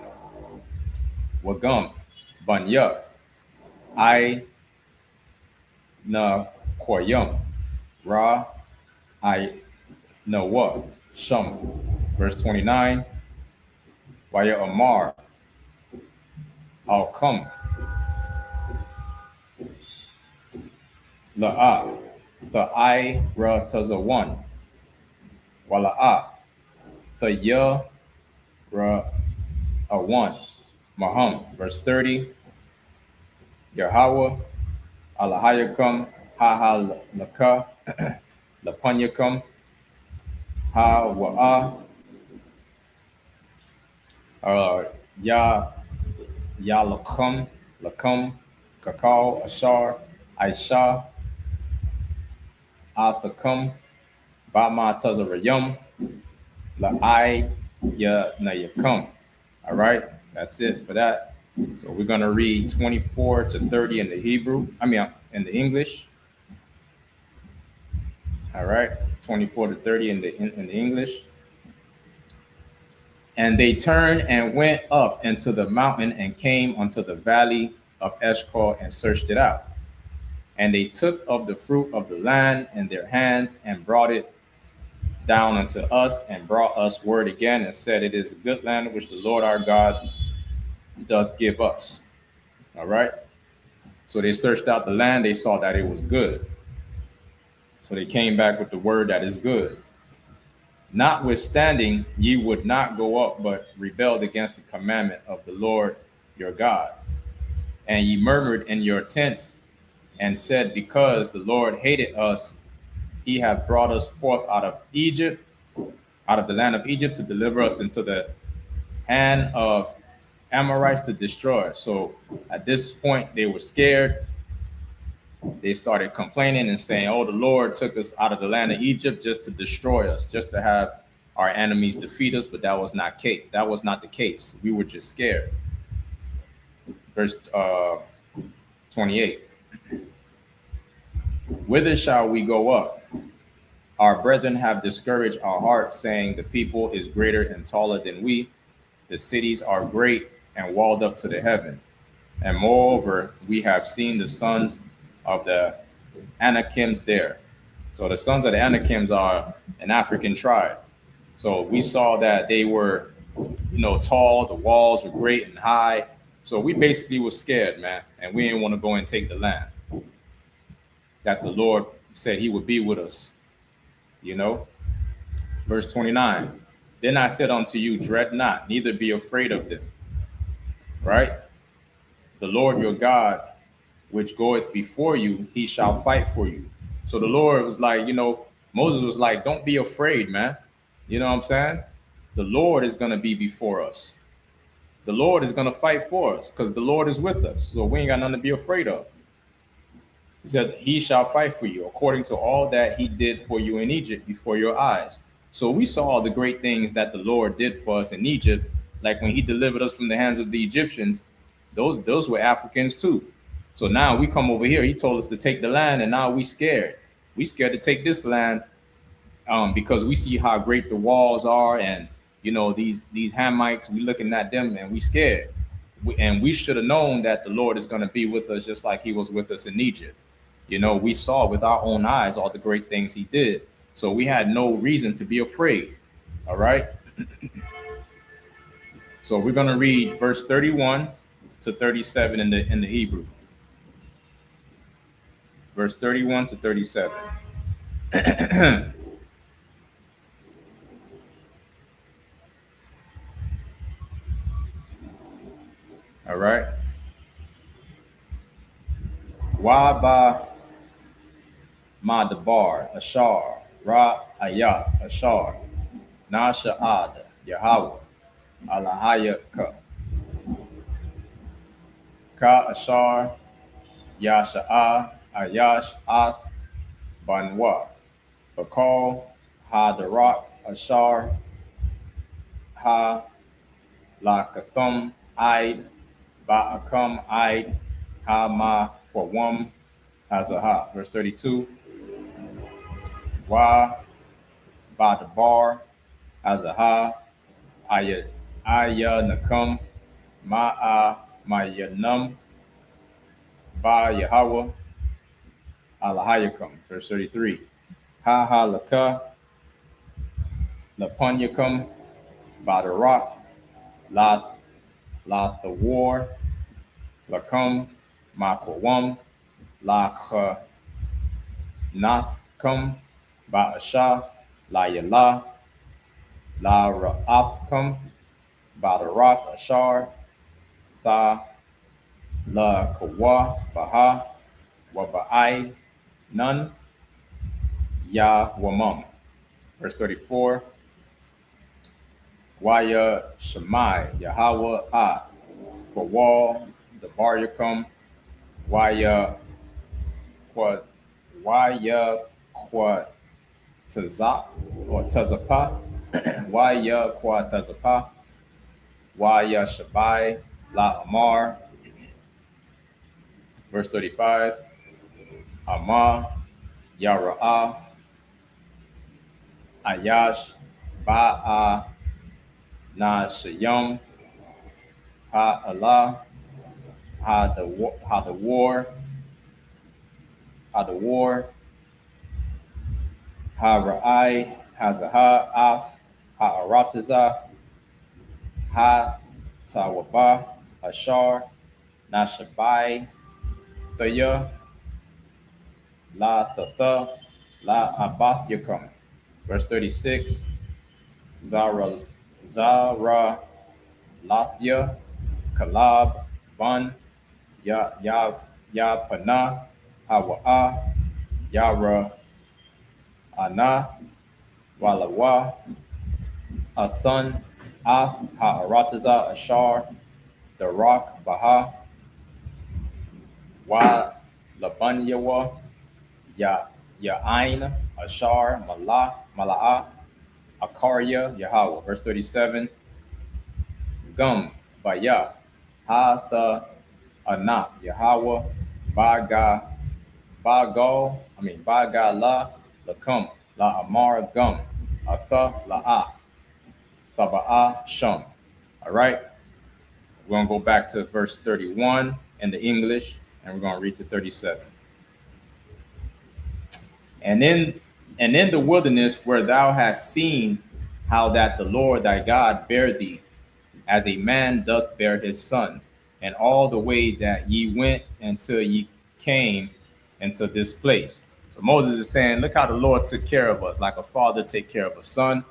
Wagum, Bunya, I Na Koyum, Ra I Nawa, Shum. Verse 29, Waya Amar, I'll come, La'a, the I Ra Taza 1, Wala'a, the Ya Ra a 1, Maham. Verse 30, Yahweh, Alahayakum, Ha Ha Laka, Lapanyakum, Ha Wa'a, Ya Lakum, Lakum, Kakao, Ashar, Aisha, Athakum, Bama Tazarayum, La'ai Ya Nayakum. All right, that's it for that. So we're going to read 24 to 30 in the Hebrew, in the English. All right, 24 to 30 in the English. And they turned and went up into the mountain and came unto the valley of Eshcol and searched it out. And they took of the fruit of the land in their hands and brought it down unto us and brought us word again and said, it is a good land which the Lord our God doth give us. All right. So they searched out the land. They saw that it was good. So they came back with the word that is good. Notwithstanding, ye would not go up, but rebelled against the commandment of the Lord your God. And ye murmured in your tents and said, because the Lord hated us, he hath brought us forth out of Egypt, out of the land of Egypt, to deliver us into the hand of Amorites to destroy us. So at this point, they were scared. They started complaining and saying, oh, the Lord took us out of the land of Egypt just to destroy us, just to have our enemies defeat us. But that was not the case. We were just scared. Verse 28. Whither shall we go up? Our brethren have discouraged our hearts, saying, the people is greater and taller than we. The cities are great and walled up to the heaven. And moreover, we have seen the sons of the Anakims there. So the sons of the Anakims are an African tribe. So we saw that they were, tall. The walls were great and high. So we basically were scared, man. And we didn't want to go and take the land that the Lord said he would be with us. Verse 29. Then I said unto you, dread not, neither be afraid of them. Right? The Lord your God, which goeth before you, he shall fight for you. So the Lord was like, Moses was like, don't be afraid, man. You know what I'm saying? The Lord is going to be before us. The Lord is going to fight for us because the Lord is with us. So we ain't got nothing to be afraid of. He said, he shall fight for you according to all that he did for you in Egypt before your eyes. So we saw the great things that the Lord did for us in Egypt. Like when he delivered us from the hands of the Egyptians, those were Africans too. So now we come over here. He told us to take the land, and now we scared. We scared to take this land because we see how great the walls are, and these Hamites. We looking at them, and we scared. And we should have known that the Lord is going to be with us, just like he was with us in Egypt. We saw with our own eyes all the great things he did. So we had no reason to be afraid. All right. So we're going to read verse 31 to 37 in the Hebrew. Verse 31 to 37. All right. Waba Madabar, Ashar, Ra, Ayat, Ashar, Nasha'ad, Yahweh, Alahaya, Ka, Ashar, Yasha'ah, Ayash, Ath, Banwa, Bakal, Hadarak, Ashar, Ha, Lakathum, Aid, Ba'akam, Aid, Ha, Ma, Wawam, Hazaha. Verse 32, Wa, Badabar, Hazaha, Aya, Nakam, Ma'a, Mayanum, Ba, Yahweh, Alahayakum. Verse 33, Ha, Ha, Laka, Lapunyakum, Badarak, Lath, Lathawar, Lakum, Makwam, Lakha, Nathkum, Ba'asha, La Yala, La Ra'athkum, Badarak, Ashar, Tha, La Kawa, Baha, Waba'ai, Nun, Ya Wamum. Verse 34, Waya Shemai, Yahweh Ah, Kawal, the Baryakum, Waya Quad, Waya Quad Tazak or Tazapa, Waya Quad Tazapa, Waya Shabai, La Amar. Verse 35, Amar, Yara'ah, Ayash, Ba'a, Na Shayam, Ha Allah, Ha the war, Ha Ra'ai, Hazaha, Ath, Ha Arataza, Ha Tawaba, Ashar, Nashabai, Thaya, La Thatha, La Abath Yakum. Verse 36, Zara, Lathia, Kalab, Bun, Ya Pana, Hawa'a, Yara, Ana, Walawa, Athun, Ath, Ha'arataza, Ashar, Darak, Baha, Wa, Labanyawa, Ya'ain, Ashar, Mala'a, Akarya, Yahweh. Verse 37, Gum, Baya, Hatha, Anak, Yahweh, Baga La, Lakum, La Amar Gum, Atha La'a, Taba'a Shum. All right, we're gonna go back to verse 31 in the English, and we're gonna read to 37. And in the wilderness where thou hast seen how that the Lord thy God bare thee, as a man doth bear his son, and all the way that ye went until ye came into this place. So Moses is saying, look how the Lord took care of us, like a father take care of a son.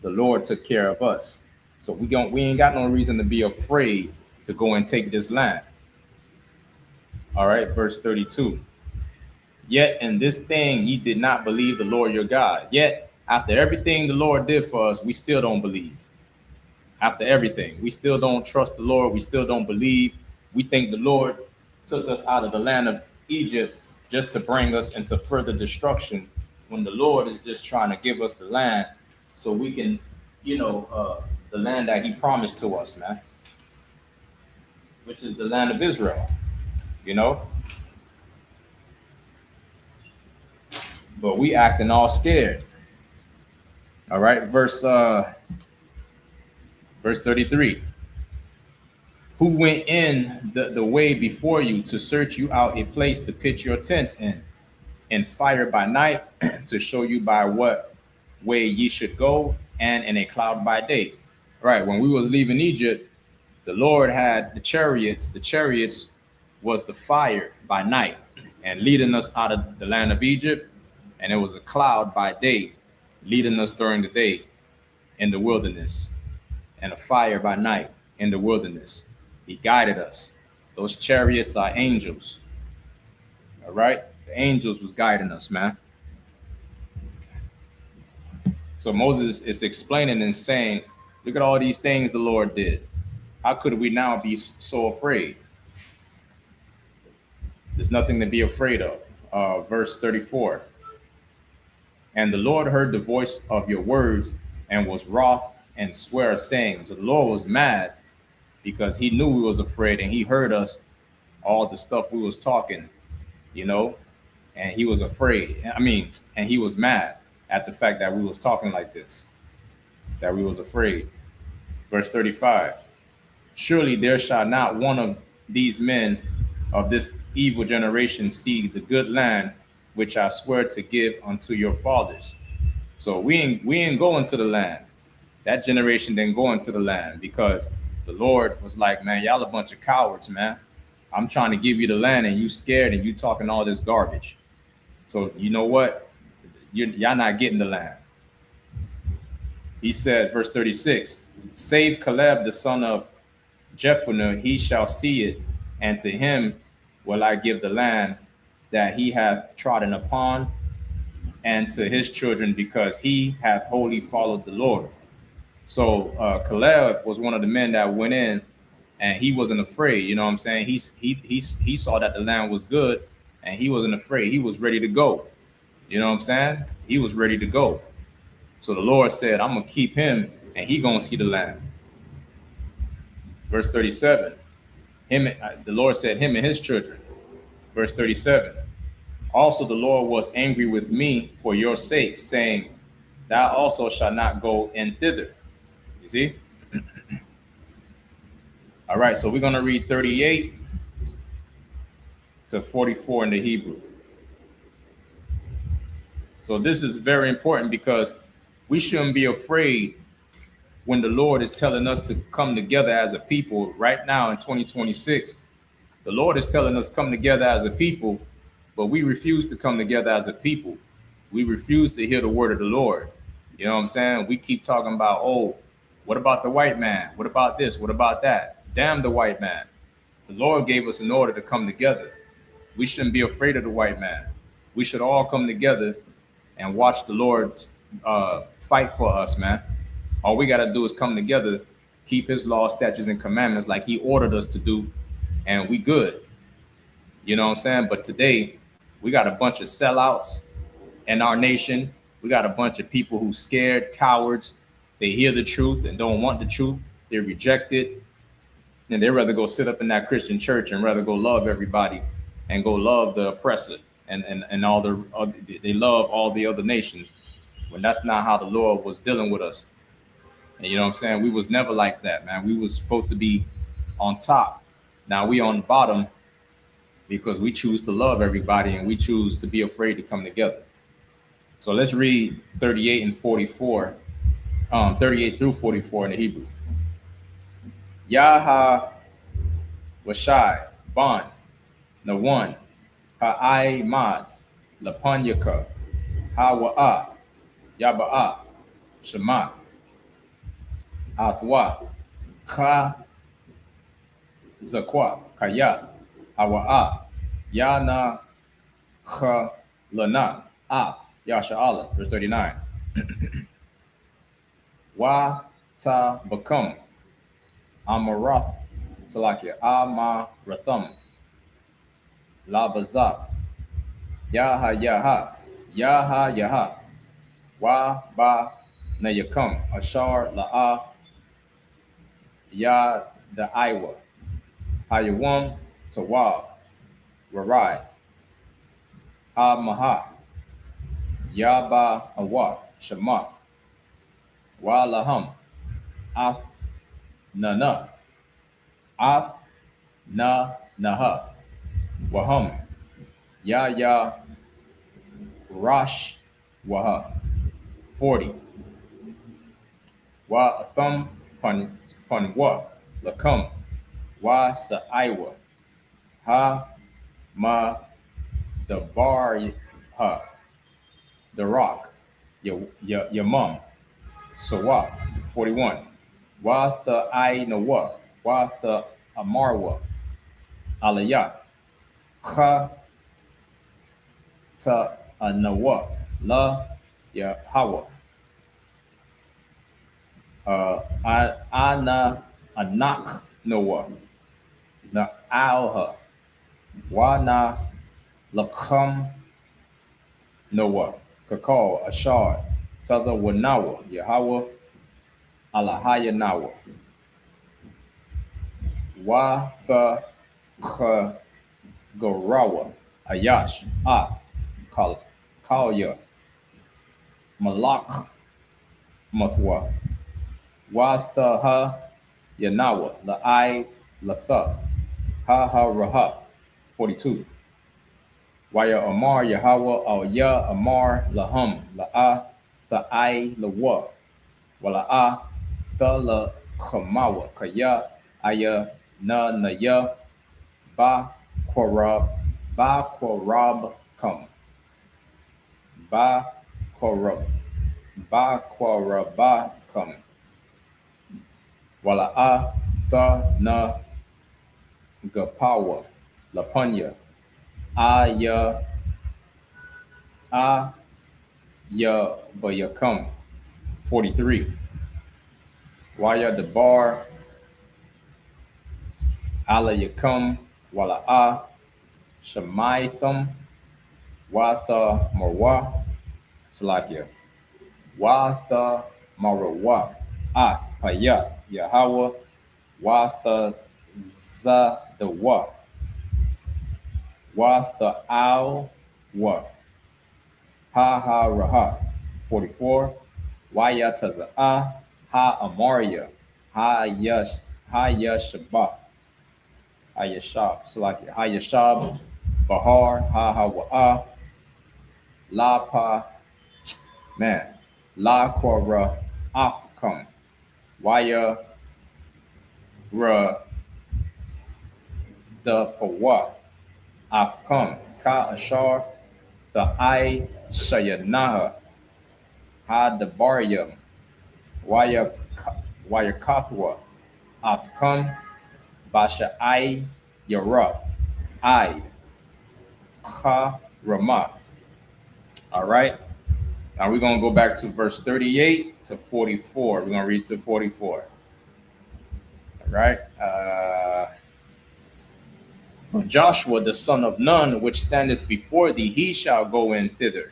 The Lord took care of us. So we ain't got no reason to be afraid to go and take this land. All right, verse 32. Yet in this thing ye did not believe the Lord your God. Yet after everything the Lord did for us, we still don't believe. After everything, we still don't trust the Lord. We still don't believe. We think the Lord took us out of the land of Egypt just to bring us into further destruction, when the Lord is just trying to give us the land so we can, the land that he promised to us, man, which is the land of Israel, But we acting all scared. All right, verse 33. Who went in the way before you to search you out a place to pitch your tents in, and fire by night to show you by what way ye should go, and in a cloud by day. Right, when we was leaving Egypt, the Lord had the chariots. The chariots was the fire by night and leading us out of the land of Egypt, and it was a cloud by day leading us during the day in the wilderness, and a fire by night in the wilderness. He guided us. Those chariots are angels. All right? The angels was guiding us, man. So Moses is explaining and saying, look at all these things the Lord did. How could we now be so afraid? There's nothing to be afraid of. Verse 34. And the Lord heard the voice of your words and was wroth and sware, saying, so the Lord was mad because he knew we was afraid and he heard us, all the stuff we was talking, you know, and he was afraid. And he was mad at the fact that we was talking like this, that we was afraid. Verse 35. Surely there shall not one of these men of this evil generation see the good land which I swear to give unto your fathers. So we ain't going to the land. That generation didn't go into the land because the Lord was like, man, y'all a bunch of cowards, man. I'm trying to give you the land and you scared and you talking all this garbage. So you know what? Y'all not getting the land. He said, verse 36, save Caleb the son of Jephunneh, he shall see it, and to him will I give the land that he hath trodden upon, and to his children, because he hath wholly followed the Lord. So Caleb was one of the men that went in, and he wasn't afraid. You know what I'm saying? He saw that the land was good, and he wasn't afraid. He was ready to go. You know what I'm saying? He was ready to go. So the Lord said, I'm gonna keep him, and he gonna see the land. Verse 37. The Lord said, him and his children. Verse 37. Also the Lord was angry with me for your sake, saying, thou also shalt not go in thither. You see? All right, so we're going to read 38 to 44 in the Hebrew. So this is very important because we shouldn't be afraid when the Lord is telling us to come together as a people right now in 2026. The Lord is telling us come together as a people, but we refuse to come together as a people. We refuse to hear the word of the Lord. You know what I'm saying? We keep talking about, oh, what about the white man? What about this? What about that? Damn the white man. The Lord gave us an order to come together. We shouldn't be afraid of the white man. We should all come together and watch the Lord fight for us, man. All we got to do is come together, keep his laws, statutes, and commandments like he ordered us to do, and we good. You know what I'm saying? But today, we got a bunch of sellouts in our nation. We got a bunch of people who scared, cowards. They hear the truth and don't want the truth. They reject it. And they'd rather go sit up in that Christian church and rather go love everybody and go love the oppressor and all they love all the other nations when that's not how the Lord was dealing with us. And you know what I'm saying? We was never like that, man. We was supposed to be on top. Now we on the bottom because we choose to love everybody and we choose to be afraid to come together. So let's read 38 and 44, 38 through 44 in the Hebrew. Yahawashai, Ban, Nawan, Ha'ai-Mad, Lapanyaka, Hawa'a, Yaba'a, Shema, Athwa, Cha, Zakwa, Kaya, Hawa'a, Yana, Cha, Lana, Ath, Yasha'ala, verse 39. Wa ta bakam, Amarath, Salakia, Amaratham, Labazak, Yaha, Wa ba Nayakam, Ashar La'a, Ya the Iwa, Hayawam, Tawa, Warai, Ha Maha, Yaba Awa, Shema, Wa Laham, Ath Nana, Ath Na Naha, Waham, Ya Rash Waha. 40. Wa Atham Panwa, Lakam, Wa Sa'iwa, Ha Ma Dabar Ha, the rock, Yamam, Sawa, 41. Wa the Ainawa, Wa the Amarwa, Aliyah, Kha ta Anawa, La Yahawa, Ana Anak Noah, Na Alha, Wana Lakam Noah, Kakal, Ashar, Taza Wanawa, Yahweh, Alahaya Nawa, Wa Tha Gorawa, Ayash, Ath, Kalya, Malak, Mathwa, Wa Tha Ha, Yanawa, La'ai, Latha, Ha Ha Raha, 42. Waya Amar Yahweh al Ya Amar Lahum La'a Tha'ai Lawa Wala'a Thala Khamawa Kaya Aya Na Naya Ba Korab Kam Ba Korab Kam Wala'a Tha Na Gapawa Lapanya Aya A Ya Bayakam 43. Waya Debar Ala Yakum Wala'a Shemaitham Watha Marwa Salakia Watha Marawa Ath Payat Yahweh Watha Zadawa Watha Al Wa Ha Ha Raha 44. Waya Taza'a Ha Amaria Ha Yashabah I.S.U.P Salakia I.S.U.P Bahar Ha Ha Wa'a La Pa Man La Quara Afkum Waya Ra Da Pawa Afkum Ka Ashar The I Shayanaha Ha Dabaryam Waya Kathwa Afkum Basha I Yara I Kha Ramah. All right. Now we're going to go back to verse 38 to 44. We're going to read to 44. All right. But Joshua, the son of Nun, which standeth before thee, he shall go in thither.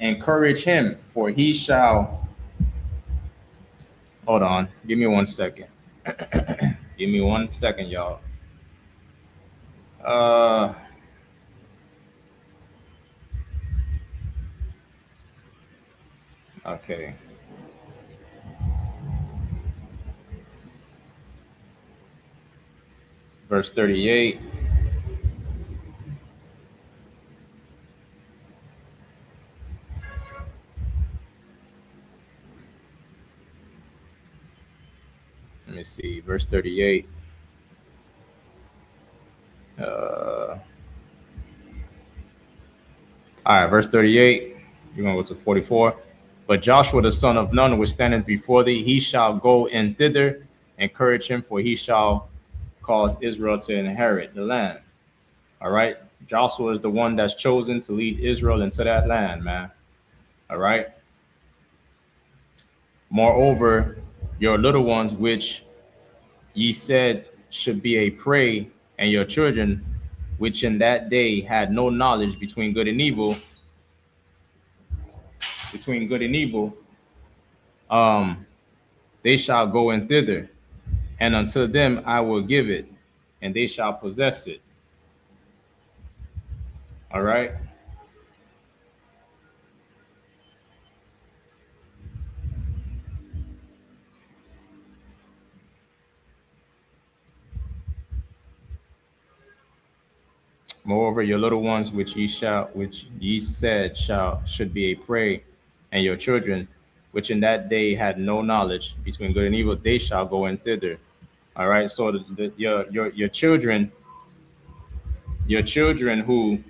Encourage him, for he shall. Hold on. Give me 1 second. Give me 1 second, y'all. Okay. Verse 38. Let me see. Verse 38. All right, verse 38. You're going to go to 44. But Joshua, the son of Nun, which standeth before thee, he shall go in thither. Encourage him, for he shall cause Israel to inherit the land. All right. Joshua is the one that's chosen to lead Israel into that land, man. All right. Moreover, your little ones, which ye said should be a prey, and your children, which in that day had no knowledge between good and evil, they shall go in thither, and unto them I will give it, and they shall possess it. All right. Moreover, your little ones, which ye said should be a prey, and your children, which in that day had no knowledge between good and evil, they shall go in thither. All right. So your children, the children whom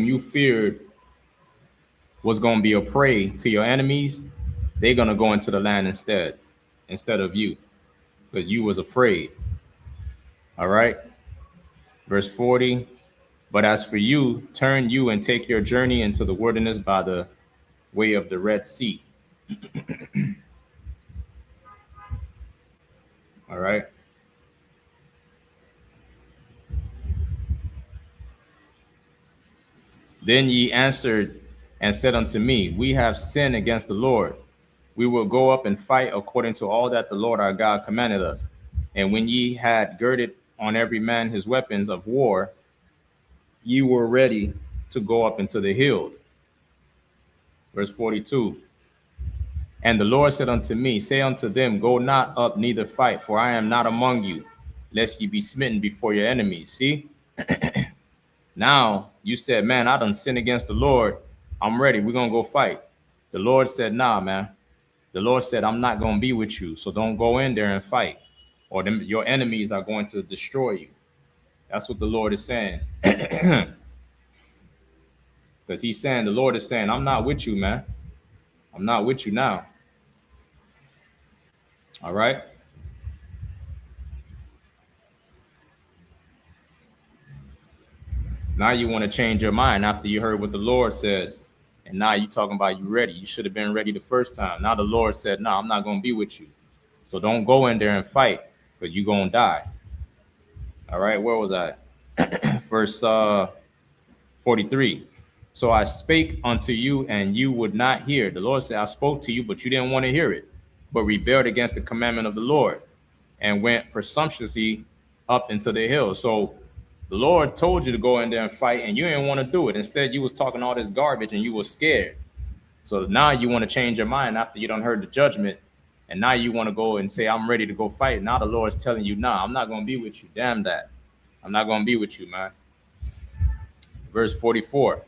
you feared was going to be a prey to your enemies, they're going to go into the land instead of you, because you was afraid. All right. Verse 40. But as for you, turn you and take your journey into the wilderness by the way of the Red Sea. All right. Then ye answered and said unto me, we have sinned against the Lord. We will go up and fight according to all that the Lord our God commanded us. And when ye had girded on every man his weapons of war, ye were ready to go up into the hill. Verse 42. And the Lord said unto me, say unto them, go not up, neither fight, for I am not among you, lest ye be smitten before your enemies. See? Now you said, man, I done sinned against the Lord. I'm ready. We're going to go fight. The Lord said, nah, man. The Lord said, I'm not going to be with you. So don't go in there and fight, or your enemies are going to destroy you. That's what the Lord is saying. Because he's saying, the Lord is saying, I'm not with you, man. I'm not with you now. All right. Now you want to change your mind after you heard what the Lord said. And now you talking about you ready. You should have been ready the first time. Now the Lord said, no, I'm not going to be with you. So don't go in there and fight, because you're going to die. All right. Where was I? Verse 43. So I spake unto you, and you would not hear. The Lord said, I spoke to you, but you didn't want to hear it, but rebelled against the commandment of the Lord and went presumptuously up into the hill. So the Lord told you to go in there and fight, and you didn't want to do it. Instead, you was talking all this garbage, and you were scared. So now you want to change your mind after you done heard the judgment, and now you want to go and say, I'm ready to go fight. Now the Lord's telling you, nah, I'm not going to be with you. Damn that. I'm not going to be with you, man. Verse 44.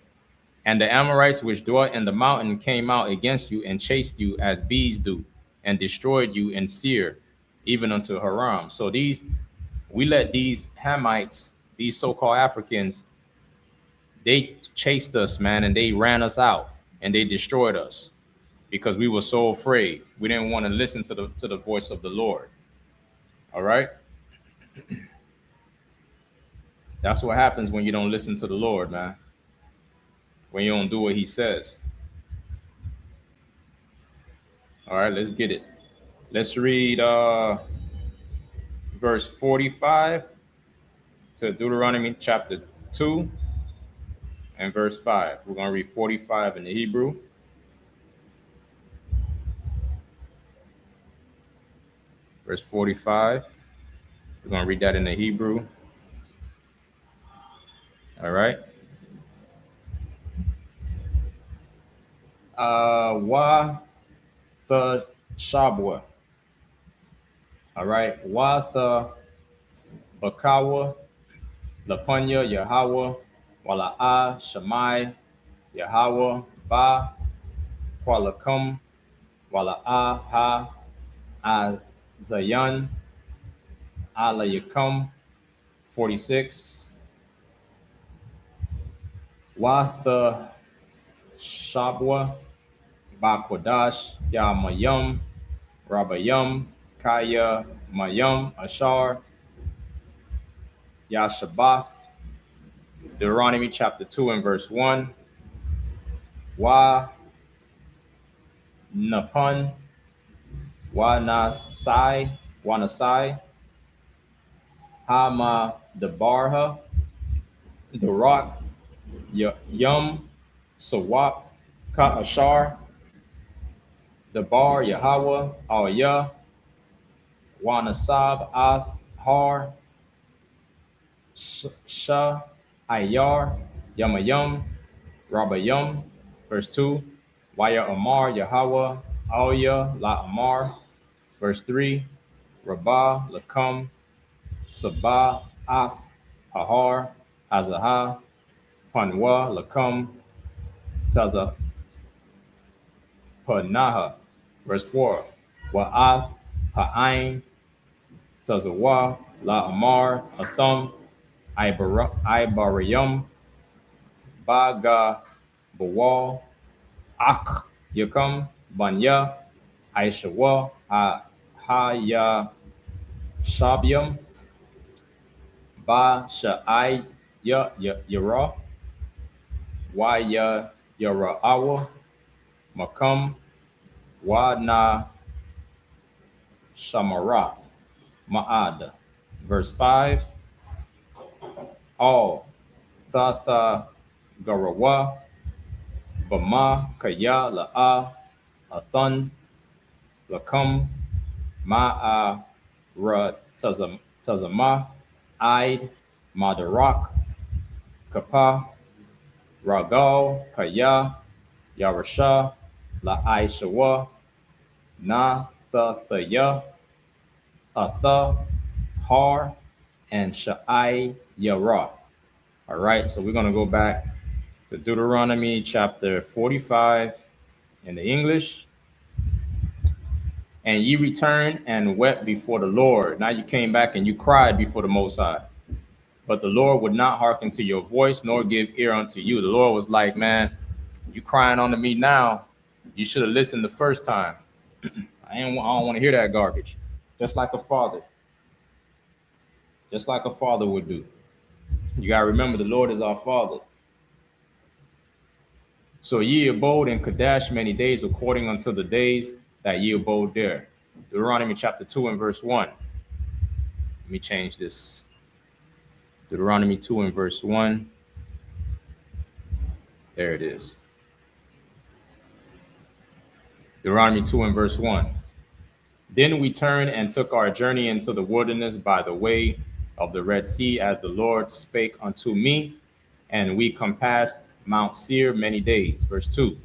And the Amorites which dwelt in the mountain came out against you and chased you as bees do, and destroyed you in Seir, even unto Haram. So we let these Hamites, these so-called Africans, they chased us, man, and they ran us out, and they destroyed us because we were so afraid. We didn't want to listen to the voice of the Lord. All right. That's what happens when you don't listen to the Lord, man. When you don't do what he says. All right, let's get it. Let's read verse 45 to Deuteronomy chapter 2 and verse 5. We're going to read 45 in the Hebrew. Verse 45. We're going to read that in the Hebrew. All right. Wa the Shabwa. All right. Wa the Bakawa, Lapunya, Yahweh, Wala'a, Shammai, Yahweh, Ba, Kwalakum, Wala'a, Ha, Azayan, Alayakum, 46. Watha Shabwa, Bakwadash, Yamayum, Rabayum, Kaya, Mayum, Ashar, Shabath. Deuteronomy chapter 2 and verse 1. Wa Napun, Wa Nasai, Hama Debarha, the rock, Yum, Sawap, Ka Ashar, Debar, Yahweh, Al-Yah, Wanasab, Ath, Har, Shah, Ayar, Yamayum, Rabayum. Verse 2. Waya Amar, Yahweh, Al-Yah, La Amar. Verse 3. Rabbah, Lakum, Sabah, Ath, Hahar, Azahah, Panwa, Lakum, Taza, Panaha. Verse 4. Wa'ath, Ha'ain, Tazawa, La Amar, Atham, Ibarayum, Baga, Bawal, Ak, Yakum, Banya, Aishawa, Haya, Shabium, Ba Sha'ai Yara, Yara Awa, Makam, Na Shamarath, Ma'ad. Verse 5, All, Thatha Garawa, Bama, Kaya, La'a, Athun, Lakam, Ma'a, Ra, Tazama, Id, Madarak, Kapa, Ragal, Kaya, Yarasha, La'aishawa, Na, Thaya, Atha, Har, and Sha'ai Yara. All right, so we're going to go back to Deuteronomy chapter 45 in the English. And ye returned and wept before the Lord. Now you came back and you cried before the Most High. But the Lord would not hearken to your voice, nor give ear unto you. The Lord was like, man, you crying unto me now. You should have listened the first time. I don't want to hear that garbage. Just like a father. Just like a father would do. You got to remember the Lord is our Father. So ye abode in Kadesh many days according unto the days that ye abode there. Deuteronomy chapter 2 and verse 1. Let me change this. Deuteronomy 2 and verse 1. There it is. Deuteronomy 2 and verse 1. Then we turned and took our journey into the wilderness by the way of the Red Sea, as the Lord spake unto me, and we compassed Mount Seir many days. Verse 2.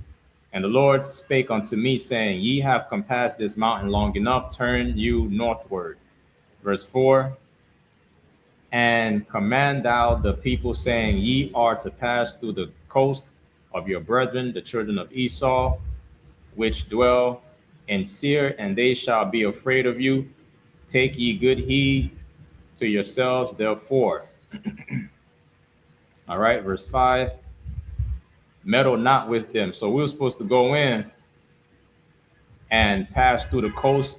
And the Lord spake unto me, saying, Ye have compassed this mountain long enough, turn you northward. Verse 4. And command thou the people, saying, Ye are to pass through the coast of your brethren, the children of Esau, which dwell in Seir, and they shall be afraid of you. Take ye good heed to yourselves, therefore. All right, verse 5. Meddle not with them. So we were supposed to go in and pass through the coast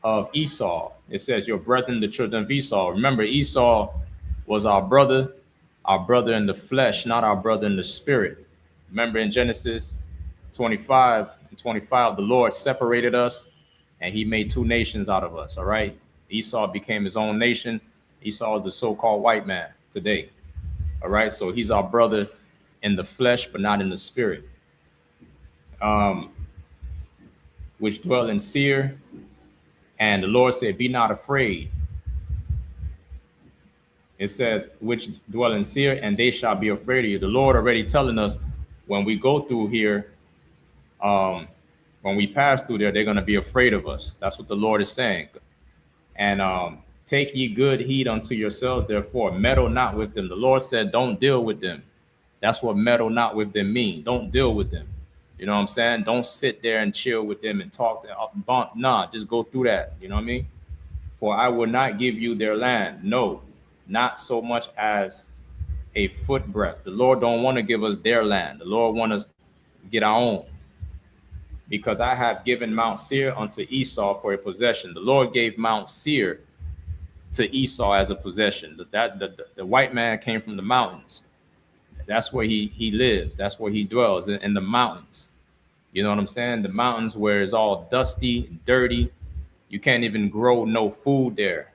of Esau. It says, your brethren, the children of Esau. Remember, Esau was our brother in the flesh, not our brother in the spirit. Remember in Genesis 25 and 25, the Lord separated us and he made two nations out of us. All right. Esau became his own nation. Esau is the so-called white man today. All right. So he's our brother in the flesh, but not in the spirit. Which dwell in Seir. And the Lord said, be not afraid. It says, which dwell in Seir, and they shall be afraid of you. The Lord already telling us when we go through here, when we pass through there, they're going to be afraid of us. That's what the Lord is saying. And take ye good heed unto yourselves, therefore, meddle not with them. The Lord said, don't deal with them. That's what meddle not with them mean. Don't deal with them. You know what I'm saying? Don't sit there and chill with them and talk. Nah, just go through that. You know what I mean? For I will not give you their land. No, not so much as a foot breadth. The Lord don't want to give us their land. The Lord want us to get our own. Because I have given Mount Seir unto Esau for a possession. The Lord gave Mount Seir to Esau as a possession. The white man came from the mountains. That's where he lives. That's where he dwells, in the mountains. You know what I'm saying? The mountains where it's all dusty, dirty. You can't even grow no food there.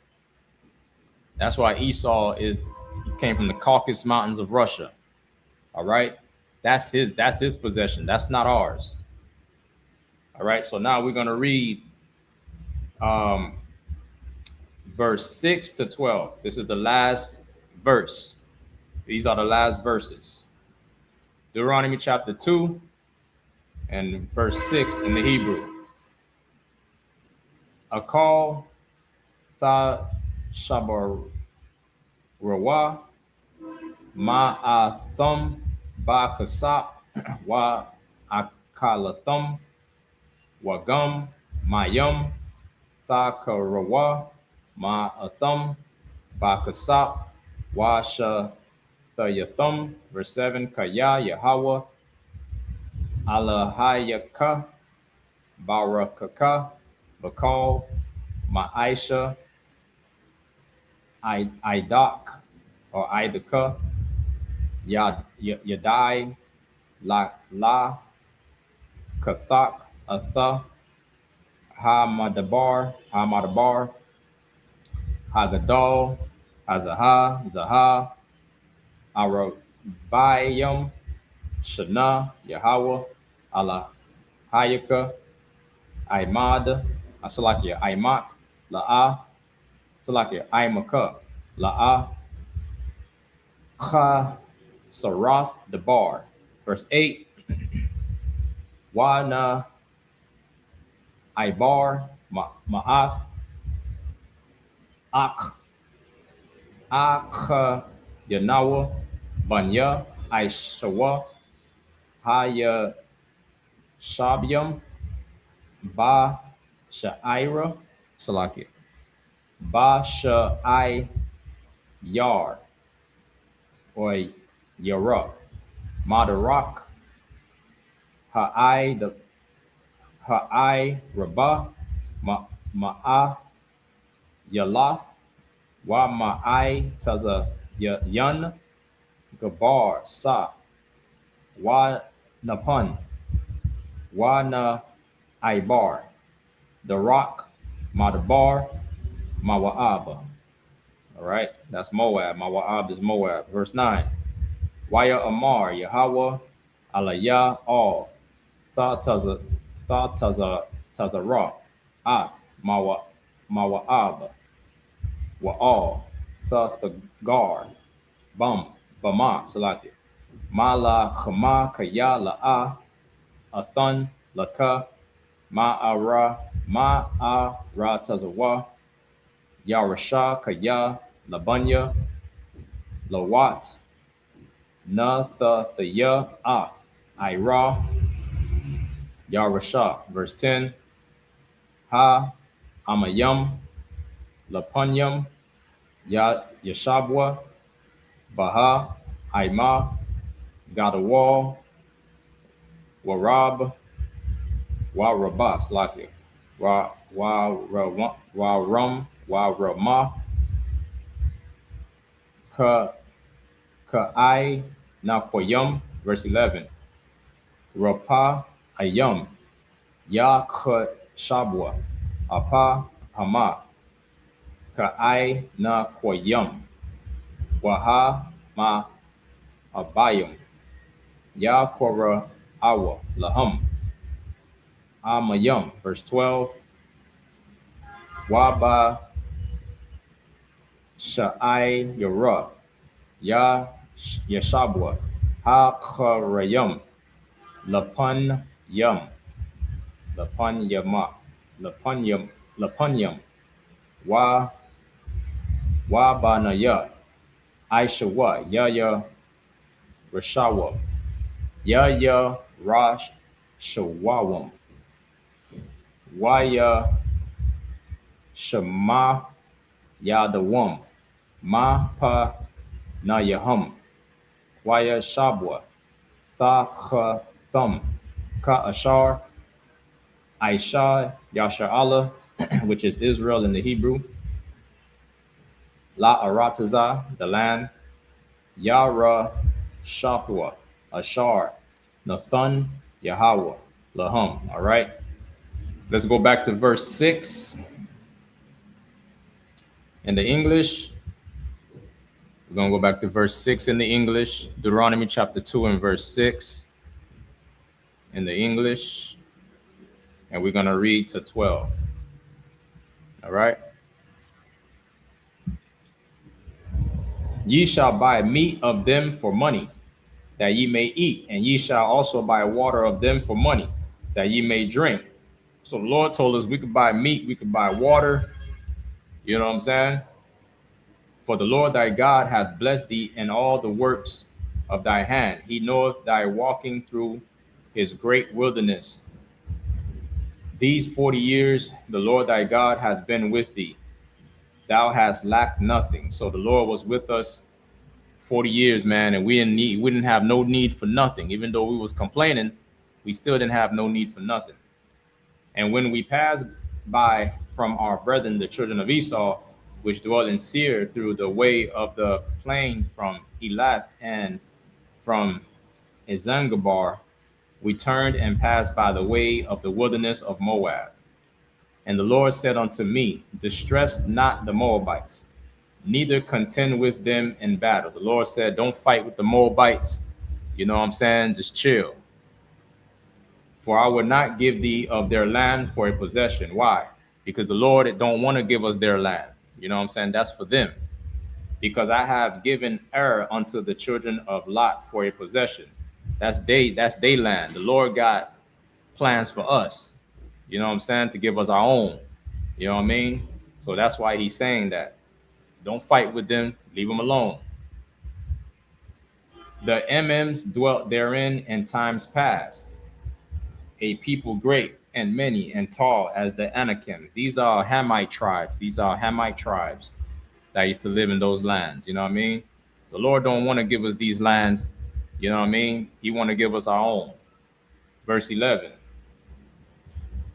That's why Esau he came from the Caucasus Mountains of Russia. All right. That's his possession. That's not ours. All right. So now we're going to read verse 6 to 12. This is the last verse. These are the last verses. Deuteronomy chapter 2 and verse 6 in the Hebrew. Akal tha shabar rawa ma'athum ba kasap wa akalathum wagum mayum tha karawa ma'athum ba kasap wa sha Yathum, verse 7, Kaya Yahweh Alahayaka Barakaka Bakal Ma'aisha Idak or Idaka Yadai, La, Kathak, Atha, Hamadabar, Hagadol, Hazaha, Zaha, Arabayim, Shana, Yahweh, Allah, Hayaka, Aimad, Asalakia, Aimak, La'ah, Salakia, Aimaka, La'ah, Cha, Sarath, Debar. Verse 8, Wana, Ibar, Ma'ath, Ak, Yanawa, Banya, Aishawa, Haya, Shabyam, Ba, Sha'ira, Salakia, Ba, Sha'ai, Yar, or Yara, Madarak, Ha'ai, Rabah, Ma'ah, Yalath, Wa Ma'ai, Taza, Yun, Gabar, Sa, Wa Napun, Wa Na Ibar, The Rock, Madabar, Mawa'ab. All right, that's Moab. Mawa'ab is Moab. Verse 9. Waya Amar, Yahweh, Alayah, all. Tazara, Ath, Mawa'ab, Wa'al, Thagar, Bama, Salaki, Mala, Chama, Kaya, La'ah, Athan, Laka, Ma'ara, Tazawa, Yarasha, Kaya, Labanya, Lawat, Nathaya, Ath, Ira, Yarasha. Verse 10. Ha, Amayam, Lapanyam, Yashabwa, Baha, Aima, Gadawal, Warab, Warabah, Slaki, Waram, Warama, Ka'ai, Nakoyam, verse 11. Rapa, Ayam, Ya Shabwa, Apa, Hama, Ka'ai, Nakoyam, Waha, Ma, Abayam, Ya Kora, Awa, Laham, Amayam, verse 12. Waba, Sha'ai, Yara, Ya Yashabwa, Ha Kharayam, Lapan Yam, Lapan Yama, Lapan Yam, Wa Banaya, Aishawa, Ya Rashawa, Ya Rash Shawawam, Waya Shema Yadawam, Ma Pa Nayaham, Waya Shabwa, Tha Thum, Ka Ashar, Aisha Yasha'Allah, which is Israel in the Hebrew, La Arataza, the land, Yara Shafwa, Ashar, Nathan, Yahweh, Lahum. All right. Let's go back to verse 6 in the English. We're going to go back to verse 6 in the English. Deuteronomy chapter 2 and verse 6 in the English. And we're going to read to 12. All right. Ye shall buy meat of them for money, that ye may eat, and ye shall also buy water of them for money, that ye may drink. So the Lord told us we could buy meat, we could buy water. You know what I'm saying? For the Lord thy God hath blessed thee in all the works of thy hand. He knoweth thy walking through his great wilderness. These 40 years the Lord thy God hath been with thee. Thou hast lacked nothing. So the Lord was with us 40 years, man, and we didn't have no need for nothing. Even though we was complaining, we still didn't have no need for nothing. And when we passed by from our brethren, the children of Esau, which dwell in Seir, through the way of the plain from Elath and from Ezangabar, we turned and passed by the way of the wilderness of Moab. And the Lord said unto me, distress not the Moabites, neither contend with them in battle. The Lord said, don't fight with the Moabites. You know what I'm saying? Just chill. For I will not give thee of their land for a possession. Why? Because the Lord don't want to give us their land. You know what I'm saying? That's for them. Because I have given unto the children of Lot for a possession. That's they land. The Lord got plans for us. You know what I'm saying? To give us our own. You know what I mean? So that's why he's saying that. Don't fight with them. Leave them alone. The MMs dwelt therein in times past, a people great and many and tall as the Anakim. These are Hamite tribes. These are Hamite tribes that used to live in those lands. You know what I mean? The Lord don't want to give us these lands. You know what I mean? He want to give us our own. Verse 11.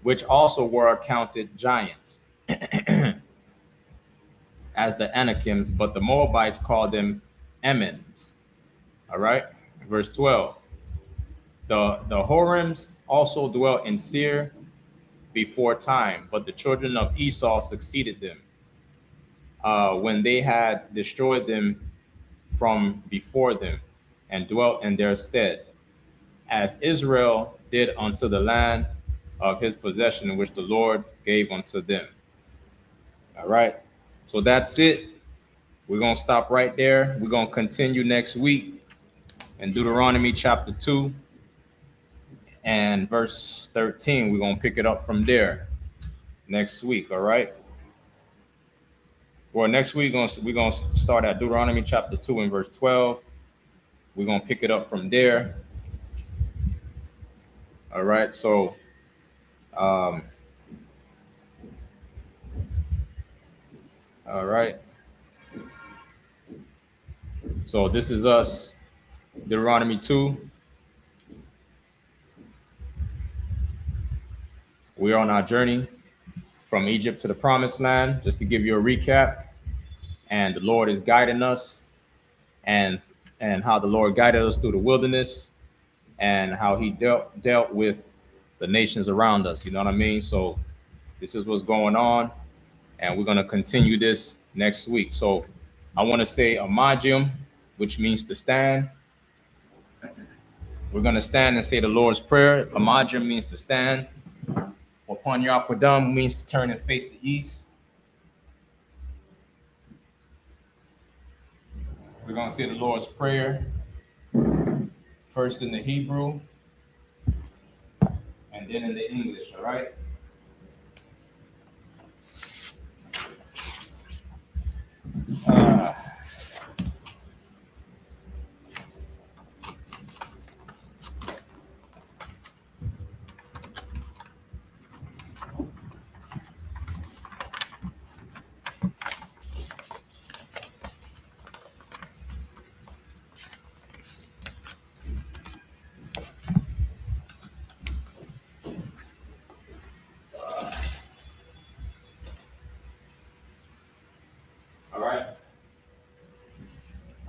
Which also were accounted giants as the Anakims, but the Moabites called them Emims. All right. Verse 12. The Horims also dwelt in Seir before time, but the children of Esau succeeded them when they had destroyed them from before them and dwelt in their stead, as Israel did unto the land of his possession, which the Lord gave unto them. All right. So that's it. We're going to stop right there. We're going to continue next week in Deuteronomy chapter 2 and verse 13. We're going to pick it up from there next week. All right. Well, next week we're going to start at Deuteronomy chapter 2 and verse 12. We're going to pick it up from there. All right. So, all right. So this is us, Deuteronomy 2. We're on our journey from Egypt to the promised land, just to give you a recap. And the Lord is guiding us, and how the Lord guided us through the wilderness, and how he dealt with the nations around us. You know what I mean? So this is what's going on, and we're going to continue this next week. So I want to say Amajium, which means to stand. We're going to stand and say the Lord's Prayer. Amajium means to stand. Upon Yakwadam means to turn and face the east. We're going to say the Lord's Prayer first in the Hebrew and then in the English, all right?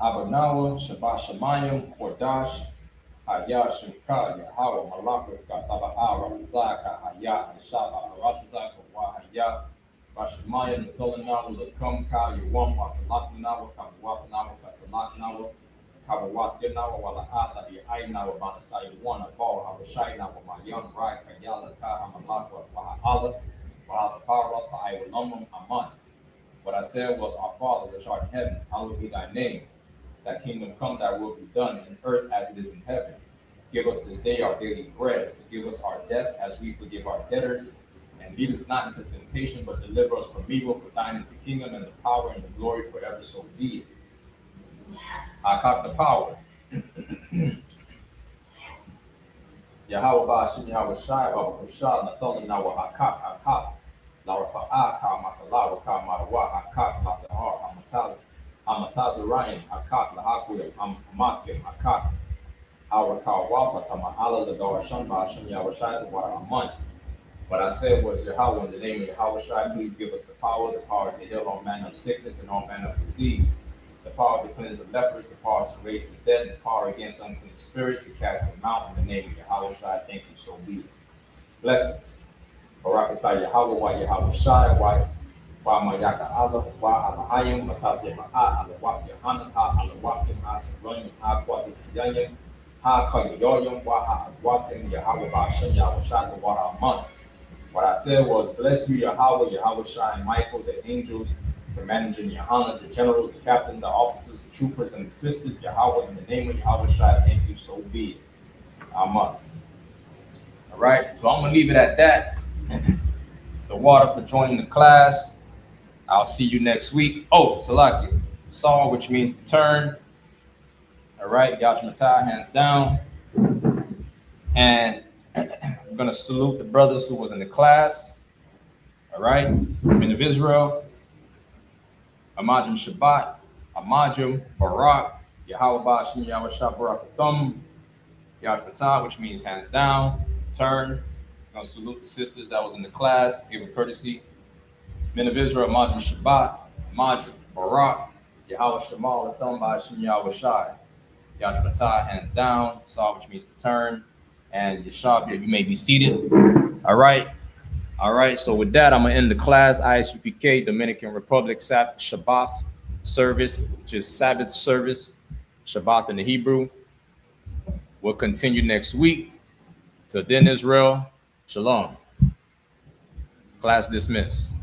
Abanawa, Shabbat Shemayim, Kordash, I.S.U.P, Yahweh, Malakut, Kataba'a, Ratazaka, Hayat, Shabath, Ratazaka, Wahaya, Bashemayim, Natholanawa, Lakum, Ka, Yuwam, Wasalatanawa, Kabawatanawa, Kasalatanawa, Kabawatanawa, Wala'ata, Yainawa, Banasai, one, Abal, Habashainawa, Mayan, Rai, Kayala, Ka, Hamalakwa, Waha'ala, Wahatapara, Ta'ayulamum, Aman. What I said was, Our Father, which art in heaven, hallowed be thy name. Thy kingdom come, thy will be done in earth as it is in heaven. Give us this day our daily bread. Forgive us our debts as we forgive our debtors. And lead us not into temptation, but deliver us from evil. For thine is the kingdom and the power and the glory forever. So be it. I caught the power. Yahweh Ba'ashim Yahweh Shai, Baba Kushal, Nathan Nawa Hakak, Laura Pa'a, Kamakalawa, Kamarawa, Hakak, Latahar, Amatazarayan, Hakak, Lahakuya, Amakim, Hakak, Awakawa, Patamahala, the Dorashan, Basham, Yahweh, Waraman. What I said was, Yahweh, in the name of Yahweh Shai, please give us the power to heal all manner of sickness and all manner of disease. the power to cleanse the lepers, the power to raise the dead, the power against unclean spirits, to cast them out in the name of Yahweh Shai. Thank you, so be it. Blessings. Barakatah Yahweh, wa Yahweh Shai, wa Mayaka Allah, wa Alahayim, Matase Ma'a, Alawak YAHANNA, Ha Alawakim, Ha Saronim, Ha Quatisiyayim, Ha Kayoyim, wa Ha Agwakim, Yahweh Ba'ashem, Yahweh Shai, wa Rahman. What I said was, bless you, Yahweh, Yahweh Shai, and Michael, the angels, the manager, YAHANNA, the generals, the captain, the officers, the troopers, and the sisters, Yahweh, in the name of Yahweh Shai, thank you, so be it. Amen. All right, so I'm going to leave it at that. The water for joining the class. I'll see you next week. Oh, Salaki, Saw, which means to turn. All right, Yachmatai, hands down. And I'm going to salute the brothers who was in the class. All right, men of Israel. Amajim Shabbat, Amajim Barak, Yahweh Ba'ashem, Yahweh Shah Barak Thumb, Yachmatai, which means hands down, turn. I'm going to salute the sisters that was in the class, give a courtesy. Men of Israel, Amajim Shabbat, Amajim Barak, Yahweh Shemal, Thumb Ba'ashem, Yahweh Shai. Yachmatai, hands down, Saw, which means to turn. And Yashab, you may be seated. All right. All right. So with that, I'm going to end the class. I.S.U.P, Dominican Republic, Shabath service, which is Sabbath service, Shabath in the Hebrew. We'll continue next week. Till then, Israel, Shalom. Class dismissed.